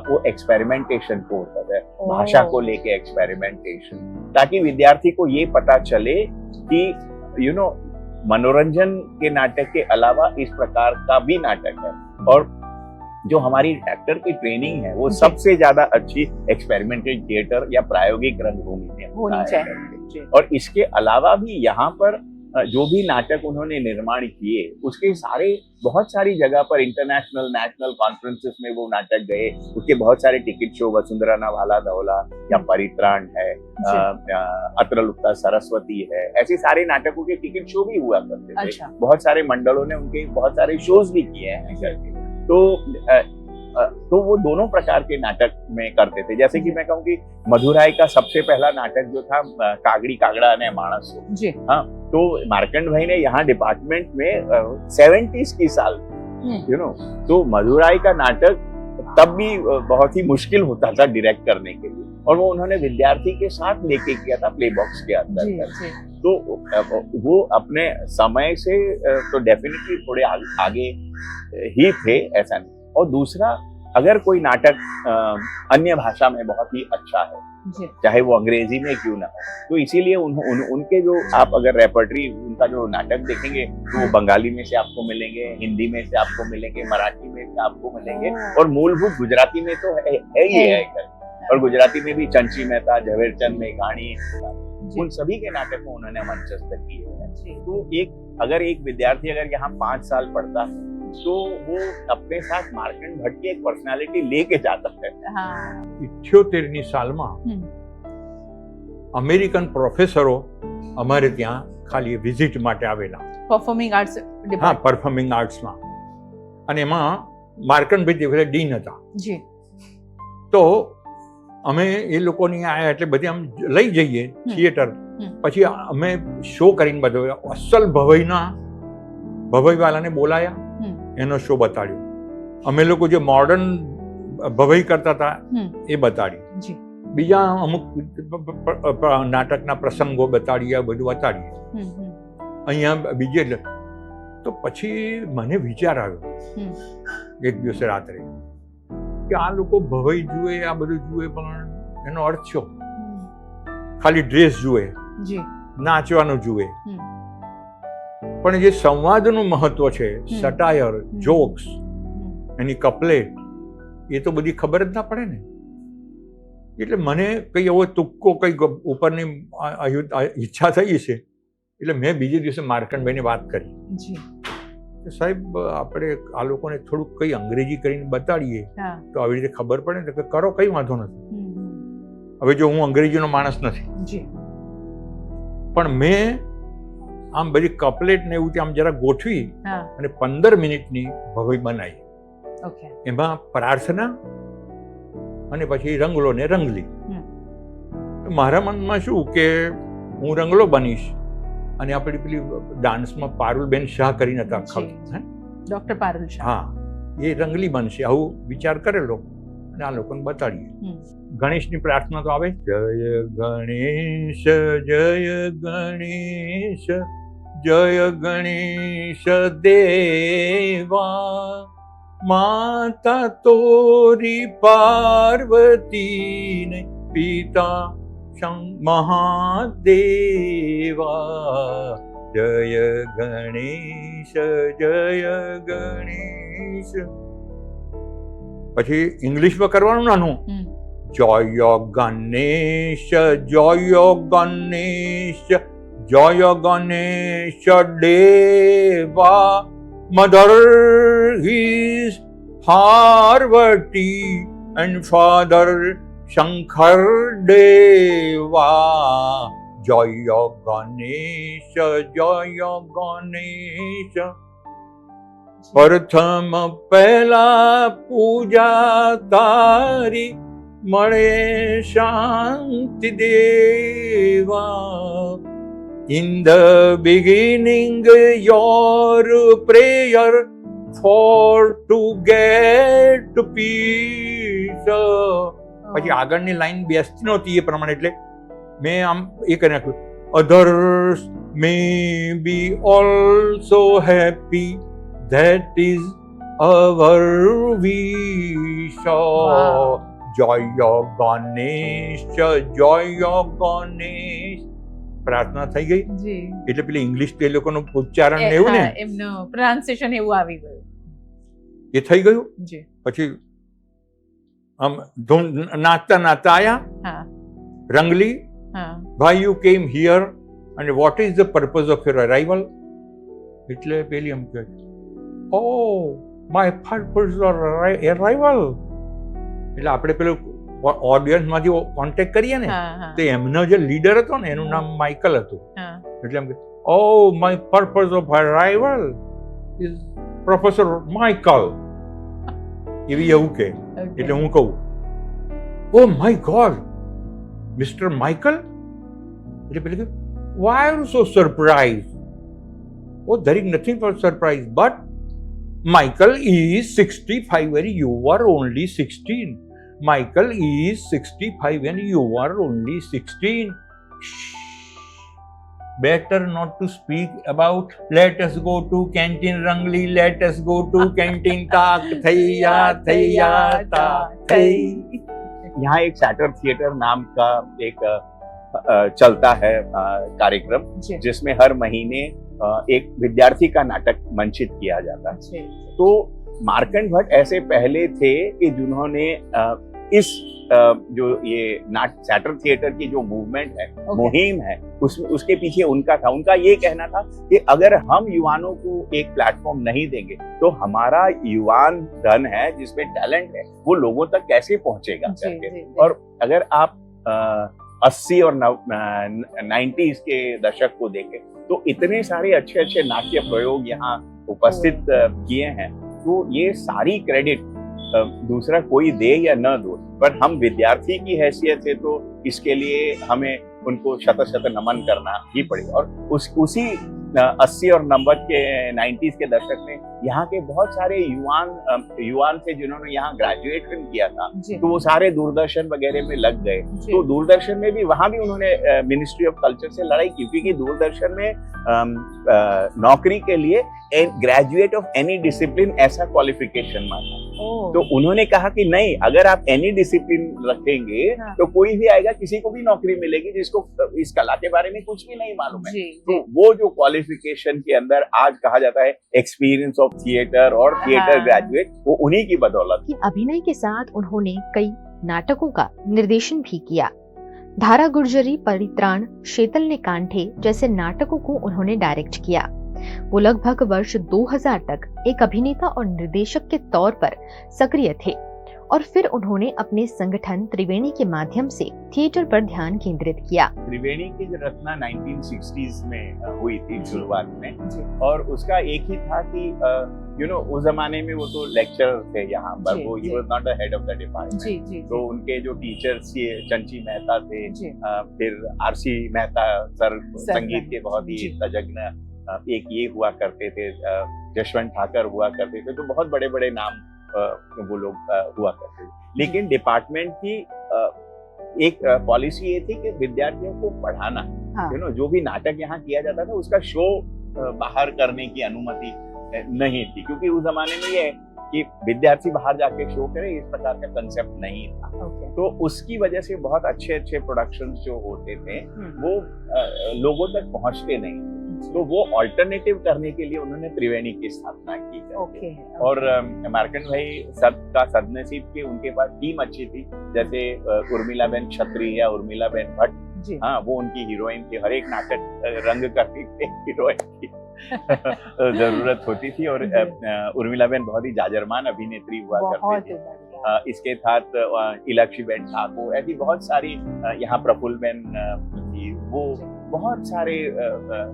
S13: वो एक्सपेरिमेंटेशन को होता है, भाषा को लेके एक्सपेरिमेंटेशन, ताकि विद्यार्थी को ये पता चले कि मनोरंजन के नाटक के अलावा इस प्रकार का भी नाटक है। और जो हमारी एक्टर की ट्रेनिंग है वो सबसे ज्यादा अच्छी एक्सपेरिमेंटल थिएटर या प्रायोगिक रंगभूमि में होनी चाहिए। और इसके अलावा भी यहाँ पर जो भी नाटक उन्होंने निर्माण किए उसके सारे बहुत सारी जगह पर इंटरनेशनल नेशनल कॉन्फ्रेंसेस में वो नाटक गए। उसके बहुत सारे टिकट शो, वसुंधरा ना वाला धौला या परित्राण है, अत्रलुप्ता सरस्वती है, ऐसे सारे नाटकों के टिकट शो भी हुआ करते थे। बहुत सारे मंडलों ने उनके बहुत सारे शोज भी किए हैं करके। तो वो दोनों प्रकार के नाटक में करते थे। जैसे कि मैं कहूँ कि मधुराई का सबसे पहला नाटक जो था कागड़ी कागड़ा ने मानस, हाँ, तो मार्कंड भाई ने यहाँ डिपार्टमेंट में 70s की साल, तो मधुराई का नाटक तब भी बहुत ही मुश्किल होता था डायरेक्ट करने के लिए, और वो उन्होंने विद्यार्थी के साथ लेके किया था प्ले बॉक्स के अंदर। तो वो अपने समय से तो डेफिनेटली थोड़े आगे ही थे, ऐसा नहीं। और दूसरा, अगर कोई नाटक अन्य भाषा में बहुत ही अच्छा है चाहे वो अंग्रेजी में क्यों ना हो। तो इसीलिए उनके जो आप अगर रेपर्टरी उनका जो नाटक देखेंगे तो वो बंगाली में से आपको मिलेंगे, हिंदी में से आपको मिलेंगे, मराठी में से आपको मिलेंगे, और मूलभूत गुजराती में तो है ही है। और गुजराती में भी चंची मेहता, झवेरचंद मेघाणी, उन सभी के नाटक में उन्होंने मंचस्थ किए हैं। तो अगर एक विद्यार्थी अगर यहाँ 5 साल पढ़ता है तो वो अपने साथ मार्कंड भट्ट की एक पर्सनालिटी लेके जाता है।
S11: 78ની સાલમાં અમેરિકન પ્રોફેસરો અમારે ત્યાં ખાલી વિઝિટ માટે આવેલા,
S9: પરફોર્મિંગ આર્ટ્સ
S11: હા પરફોર્મિંગ આર્ટ્સમાં, અને એમાં માર્કંડ ભાઈ ડીન હતા
S9: જી।
S11: તો અમે એ લોકોની આયા એટલે બધી આમ લઈ જઈએ થિયેટર, પછી અમે શો કરીને બધો અસલ ભવાઈવાલાને બોલાયા, એનો શો બતાડ્યો। અમે લોકો જે મોડર્ન ભવાઈ કરતા હતા એ બતાડ્યું, બીજા અમુક નાટકના પ્રસંગો બતાડીએ, બધું બતાડીએ અહીંયા બીજે। તો પછી મને વિચાર આવ્યો એક દિવસે રાત્રે કે આ લોકો ભવાઈ જુએ, આ બધું જુએ, પણ એનો અર્થ શું? ખાલી ડ્રેસ જુએ, નાચવાનું જુએ, પણ જે સંવાદનું મહત્વ છે, સટાયર, જોક્સ, એની કપલેટ, એ તો બધી ખબર જ ના પડે ને। એટલે મને કઈ એવો તુક્કો કઈ ઉપરની ઈચ્છા થઈ છે, એટલે મેં બીજે દિવસે માર્કંડભાઈને વાત કરી કે સાહેબ આપણે આ લોકોને થોડુંક કઈ અંગ્રેજી કરીને બતાડીએ તો આવી રીતે ખબર પડે ને, કે કરો, કઈ વાંધો નથી। હવે જો હું અંગ્રેજીનો માણસ નથી, પણ મેં આમ બધી કપલેટ ને એવું આમ જરા ગોઠવી અને 15 મિનિટની ભવાઈ બનાવી। એમાં પ્રાર્થના અને પછી રંગલો ને રંગલી। મારા મનમાં શું કે હું રંગલો બનીશ અને આપણી પેલી ડાન્સમાં પારુલબેન શાહ કરીને હતા,
S9: ડોક્ટર પારુલ શાહ,
S11: હા, એ રંગલી બનશે, આવું વિચાર કરેલો અને આ લોકોને બતાડીએ। ગણેશની પ્રાર્થના તો આવે, જય ગણેશ જય ગણેશ જય ગણેશ દેવા, માતા તોરી પાર્વતી ને પિતા મહાદેવા, જય ગણેશ જય ગણેશ। પછી ઇંગ્લિશમાં કરવાનું નાનું, જય ગણેશ જય ગણેશ જય ગણેશ દેવા, mother his Parvati and father Shankar દેવા, જય ગણેશ જય ગણેશ। પ્રથમ પહેલા પૂજા તારી મળે શાંતિ દેવા, in the beginning your prayer for to get peace। પછી આગળની લાઈન બેસતી નહોતી એ પ્રમાણે, એટલે મેં આમ એ કરી નાખ્યું, others may be also happy, that is our wish। જય ગણેશ જય ગણેશ, પ્રાર્થના થઈ ગઈ। એટલે પેલી ઇંગ્લિશ તે લોકોનું ઉચ્ચારણ એવું ને
S9: એમનું પ્રોનાઉન્સિએશન એવું આવી ગયું,
S11: એ થઈ ગયું। પછી આમ નાચતા નાચતા આયા Rangli, why you came here and what is the purpose of your arrival? એટલે પેલી એમ કહે, oh my purpose of arrival, એટલે આપણે પેલું ઓડિયન્સમાંથી કોન્ટેક્ટ કરીએ ને તો એમનો જે લીડર હતો ને એનું નામ માઇકલ હતું, એટલે એમ કે oh my purpose of arrival is professor Michael, એવી એવું કે। એટલે હું કહું, oh my God mister Michael, એટલે પેલે કે why are you so surprise? Oh there is nothing for surprise, but Michael is 65 and you are only 16. Michael is 65 and you are only 16. Shh. Better not to speak about let us go to canteen Rangli, let us go to canteen tak thaiya ta thai।
S13: यहाँ एक सैटर theatre नाम का एक चलता है कार्यक्रम, जिसमें हर महीने एक विद्यार्थी का नाटक मंचित किया जाता है। तो मार्कंड भट्ट ऐसे पहले थे कि जिन्होंने इस जो ये सैटर थिएटर की जो मूवमेंट है, मुहिम है, उसके पीछे उनका ये कहना था कि अगर हम युवाओं को एक प्लेटफॉर्म नहीं देंगे तो हमारा युवान धन है, जिसमें टैलेंट है, वो लोगों तक कैसे पहुंचेगा करके। और अगर आप 80 और 90s के दशक को देखें तो इतने सारे अच्छे अच्छे नाट्य प्रयोग यहाँ उपस्थित किए हैं। तो ये सारी क्रेडिट दूसरा कोई दे या न दो, पर हम विद्यार्थी की हैसियत से तो इसके लिए हमें उनको शत शत नमन करना ही पड़ेगा। और उसी 80 और 90s के दशक में यहाँ के बहुत सारे युवान थे जिन्होंने यहाँ ग्रेजुएशन किया था, तो वो सारे दूरदर्शन वगैरह में लग गए। तो दूरदर्शन में भी वहां भी उन्होंने मिनिस्ट्री ऑफ कल्चर से लड़ाई की, क्योंकि दूरदर्शन में नौकरी के लिए ग्रेजुएट ऑफ एनी डिसिप्लिन ऐसा क्वालिफिकेशन मांगा। तो उन्होंने कहा कि नहीं, अगर आप एनी डिसिप्लिन रखेंगे तो कोई भी आएगा, किसी को भी नौकरी मिलेगी जिसको इस कला के बारे में कुछ भी नहीं मालूम है। तो वो जो क्वालिफिकेशन के अंदर आज कहा जाता है एक्सपीरियंस ऑफ थिएटर और थिएटर ग्रेजुएट, वो उन्हीं की बदौलत।
S10: अभिनय के साथ उन्होंने कई नाटकों का निर्देशन भी किया। धारा गुर्जरी, परित्राण, शेतल ने कांठे जैसे नाटकों को उन्होंने डायरेक्ट किया। वो लगभग वर्ष 2000 तक एक अभिनेता और निर्देशक के तौर पर सक्रिय थे और फिर उन्होंने अपने संगठन त्रिवेणी के माध्यम से थिएटर पर ध्यान केंद्रित किया।
S13: त्रिवेणी की रचना 1960s में हुई थी शुरुआत में, और उसका एक ही था कि उस जमाने में वो तो लेक्चरर थे यहाँ पर, वो he was not the head of the department. तो उनके जो टीचर्स चंची मेहता थे, फिर आरसी मेहता सर संगीत के बहुत ही तजज्ञ, एक ये हुआ करते थे, जशवंत ठाकर हुआ करते थे, तो बहुत बड़े बड़े नाम वो लोग हुआ करते थे। लेकिन डिपार्टमेंट की एक पॉलिसी ये थी कि विद्यार्थियों को पढ़ाना, जो भी नाटक यहाँ किया जाता था उसका शो बाहर करने की अनुमति नहीं थी, क्योंकि उस जमाने में ये कि विद्यार्थी बाहर जाके शो करे, इस प्रकार का कंसेप्ट नहीं था। तो उसकी वजह से बहुत अच्छे अच्छे प्रोडक्शंस जो होते थे वो लोगों तक पहुंचते नहीं थे। तो वो ऑल्टरनेटिव करने के लिए उन्होंने त्रिवेणी की स्थापना की। और मार्कंड भाई का सदनसीब के उनके पास टीम अच्छी थी, जैसे उर्मिलाबेन छत्री या उर्मिलाबेन भट्ट, हाँ, वो उनकी हीरोइन थी। हर एक नाटक रंग करती थी, हीरोइन की जरूरत होती थी। और उर्मिलाबेन बहुत ही जाजरमान अभिनेत्री हुआ करती थी। इसके साथ इलाक्षीबेन ठाकुर, ऐसी बहुत सारी, यहाँ प्रफुल्लबेन थी, वो बहुत सारे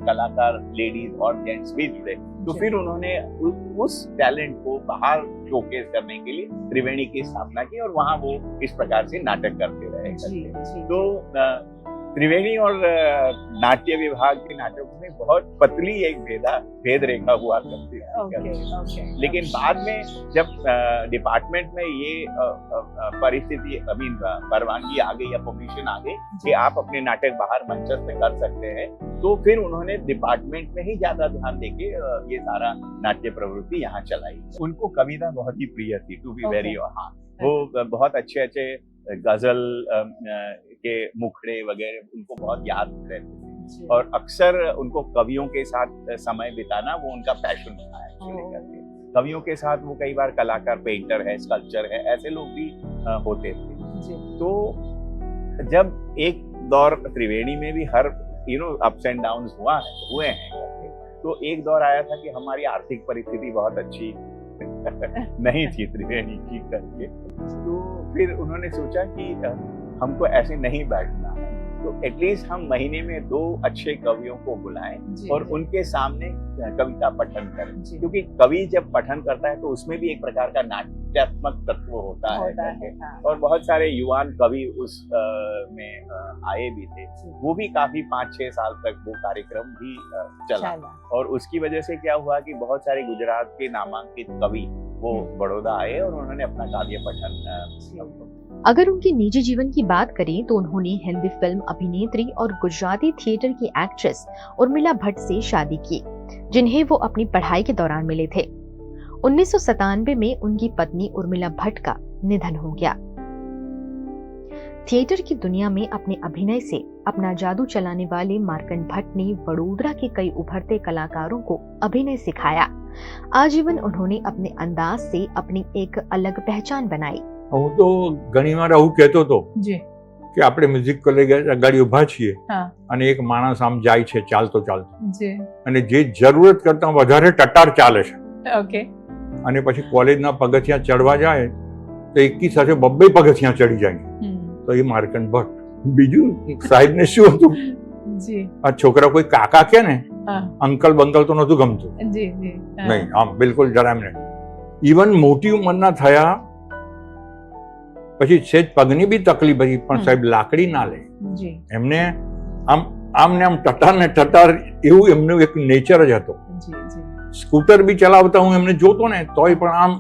S13: कलाकार लेडीज और जेंट्स भी जुड़े। तो फिर उन्होंने उस टैलेंट को बाहर शोकेस करने के लिए त्रिवेणी की स्थापना की, और वहाँ वो इस प्रकार से नाटक करते रहे। तो त्रिवेणी और नाट्य विभाग के नाटकों में बहुत पतली एक भेद रेखा हुआ करती थी। लेकिन बाद में जब डिपार्टमेंट में ये परिस्थिति, परवानगी आ गई या परमिशन आ गई कि आप अपने नाटक बाहर मंचस्थ कर सकते हैं, तो फिर उन्होंने डिपार्टमेंट में ही ज्यादा ध्यान देके ये सारा नाट्य प्रवृत्ति यहाँ चलाई। उनको कविता बहुत ही प्रिय थी, टू बी वेरी, हाँ, वो बहुत अच्छे अच्छे गजल के मुखड़े वगैरह उनको बहुत याद रहते थे, और अक्सर उनको कवियों के साथ समय बिताना वो उनका पैशन था एक्चुअली। कवियों के साथ वो कई बार कलाकार, पेंटर है, स्कल्पचर है, ऐसे लोग भी होते थे। तो जब एक दौर त्रिवेणी में भी हर अप्स एंड डाउन्स हुए हैं, तो एक दौर आया था कि हमारी आर्थिक परिस्थिति बहुत अच्छी नहीं थी त्रिवेणी की करके। तो फिर उन्होंने सोचा कि हमको ऐसे नहीं बैठना है, तो एटलीस्ट हम महीने में 2 अच्छे कवियों को बुलाएं और उनके सामने कविता पठन करें, क्योंकि कवि जब पठन करता है तो उसमें भी एक प्रकार का नाट्यात्मक तत्व होता है। और बहुत सारे युवान कवि उस में आए भी थे, वो भी काफी 5-6 साल तक वो कार्यक्रम भी चला। और उसकी वजह से क्या हुआ कि बहुत सारे गुजरात के नामांकित कवि वो बड़ौदा आए और उन्होंने अपना काव्य पठन।
S10: अगर उनके निजी जीवन की बात करें तो उन्होंने हिंदी फिल्म अभिनेत्री और गुजराती थिएटर की एक्ट्रेस उर्मिला भट्ट से शादी की, जिन्हें वो अपनी पढ़ाई के दौरान मिले थे। 1997 में उनकी पत्नी उर्मिला भट्ट का निधन हो गया। थिएटर की दुनिया में अपने अभिनय से अपना जादू चलाने वाले मार्कंड भट्ट ने वडोदरा के कई उभरते कलाकारों को अभिनय सिखाया। आजीवन उन्होंने अपने अंदाज से अपनी एक अलग पहचान बनाई।
S11: હું તો ઘણીવાર આવું કહેતો હતો
S9: જી
S11: કે આપણે મ્યુઝિક કોલેજ ગાડી ઉભા છીએ
S9: હા
S11: અને એક માણસ આમ જાય છે ચાલતો ચાલતો
S9: જી
S11: અને જે જરૂરત કરતા વધારે ટટાર ચાલે છે
S9: ઓકે
S11: અને પછી કોલેજના પગથિયા ચડવા જાય તો એકી સાથે બબ્બે પગથિયા ચડી જાય તો એ માર્કંડ ભટ્ટ। બીજું સાહેબને શું હતું
S9: જી
S11: આ છોકરા કોઈ કાકા કે ને
S9: હા
S11: અંકલ બંકલ તો નહોતું ગમતું
S9: જી જી
S11: નહીં આમ બિલકુલ જરા એમને ઇવન મોટી ઉંમરના થયા પછી સેજ પગની બી તકલીફ હતી પણ સાહેબ લાકડી ના લે
S9: જી
S11: એમને આમ આમ ને આમ ટટાર ને ટટાર એવું એમનું એક નેચર જ હતો।
S9: જી જી
S11: સ્કૂટર બી ચલાવતા હું એમને જોતો ને તોય પણ આમ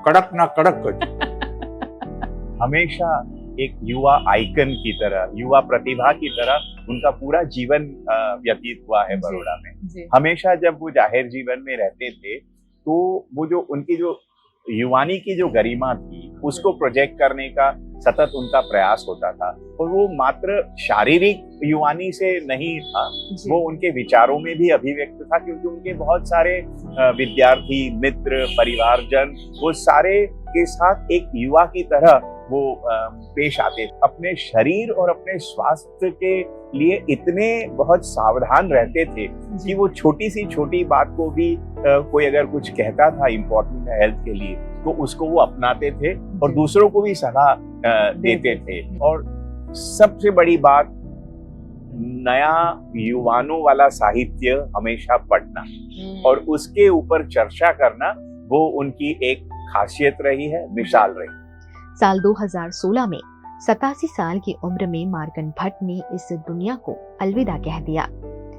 S11: કડક ના કડક જ।
S13: हमेशा एक युवा आइकन की तरह, युवा प्रतिभा की तरह उनका पूरा जीवन व्यतीत हुआ है बड़ौदा में।
S9: जी
S13: हमेशा जब वो जाहिर जीवन में रहते थे तो वो जो उनकी जो युवानी की जो गरिमा थी उसको प्रोजेक्ट करने का सतत उनका प्रयास होता था और वो मात्र शारीरिक युवानी से नहीं था, वो उनके विचारों में भी अभिव्यक्त था क्योंकि उनके बहुत सारे विद्यार्थी मित्र परिवारजन वो सारे के साथ एक युवा की तरह वो पेश आते। अपने शरीर और अपने स्वास्थ्य के लिए इतने बहुत सावधान रहते थे कि वो छोटी सी छोटी बात को भी कोई अगर कुछ कहता था इम्पोर्टेंट हेल्थ के लिए तो उसको वो अपनाते थे और दूसरों को भी सलाह देते थे। और सबसे बड़ी बात, नया युवानों वाला साहित्य हमेशा पढ़ना और उसके ऊपर चर्चा करना वो उनकी एक खासियत रही है, मिसाल रही।
S10: साल 2016 में 87 साल की उम्र में मार्कंड भट्ट ने इस दुनिया को अलविदा कह दिया,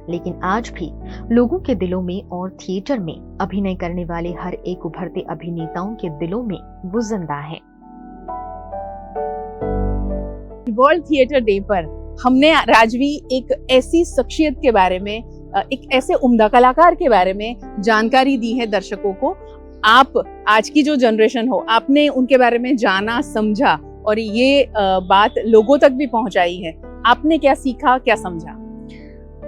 S10: लेकिन आज भी लोगों के दिलों में और थिएटर में अभिनय करने वाले हर एक उभरते अभिनेताओं के दिलों में वो जिंदा है।
S9: वर्ल्ड थिएटर डे पर हमने राजवी एक ऐसी शख्सियत के बारे में, एक ऐसे उम्दा कलाकार के बारे में जानकारी दी है दर्शकों को। आप आज की जो जनरेशन हो, आपने उनके बारे में जाना समझा और ये बात लोगों तक भी पहुंचाई है। आपने क्या सीखा, क्या समझा?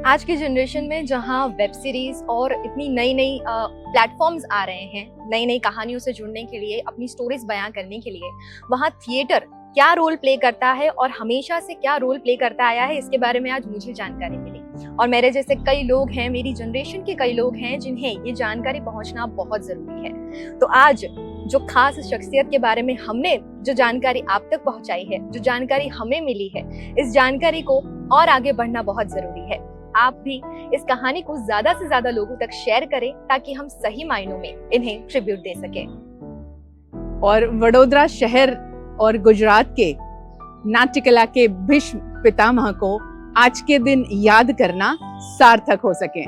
S3: आज की जनरेशन में जहाँ वेब सीरीज और इतनी नई नई प्लेटफॉर्म्स आ रहे हैं, नई नई कहानियों से जुड़ने के लिए, अपनी स्टोरीज बयां करने के लिए, वहाँ थिएटर क्या रोल प्ले करता है और हमेशा से क्या रोल प्ले करता आया है, इसके बारे में आज मुझे जानकारी मिली। और मेरे जैसे कई लोग हैं, मेरी जनरेशन के कई लोग हैं जिन्हें ये जानकारी पहुंचना बहुत जरूरी है। तो आज जो खास शख्सियत के बारे में हमने जो जानकारी आप तक पहुंचाई है, जो जानकारी हमें मिली है, इस जानकारी को और आगे बढ़ना बहुत जरूरी है। आप भी इस कहानी को ज्यादा से ज्यादा लोगों तक शेयर करें ताकि हम सही मायनों में इन्हें ट्रिब्यूट दे सकें।
S9: और वडोदरा शहर और गुजरात के नाट्य कला के भीष्म पितामह को आज के दिन याद करना सार्थक हो सके।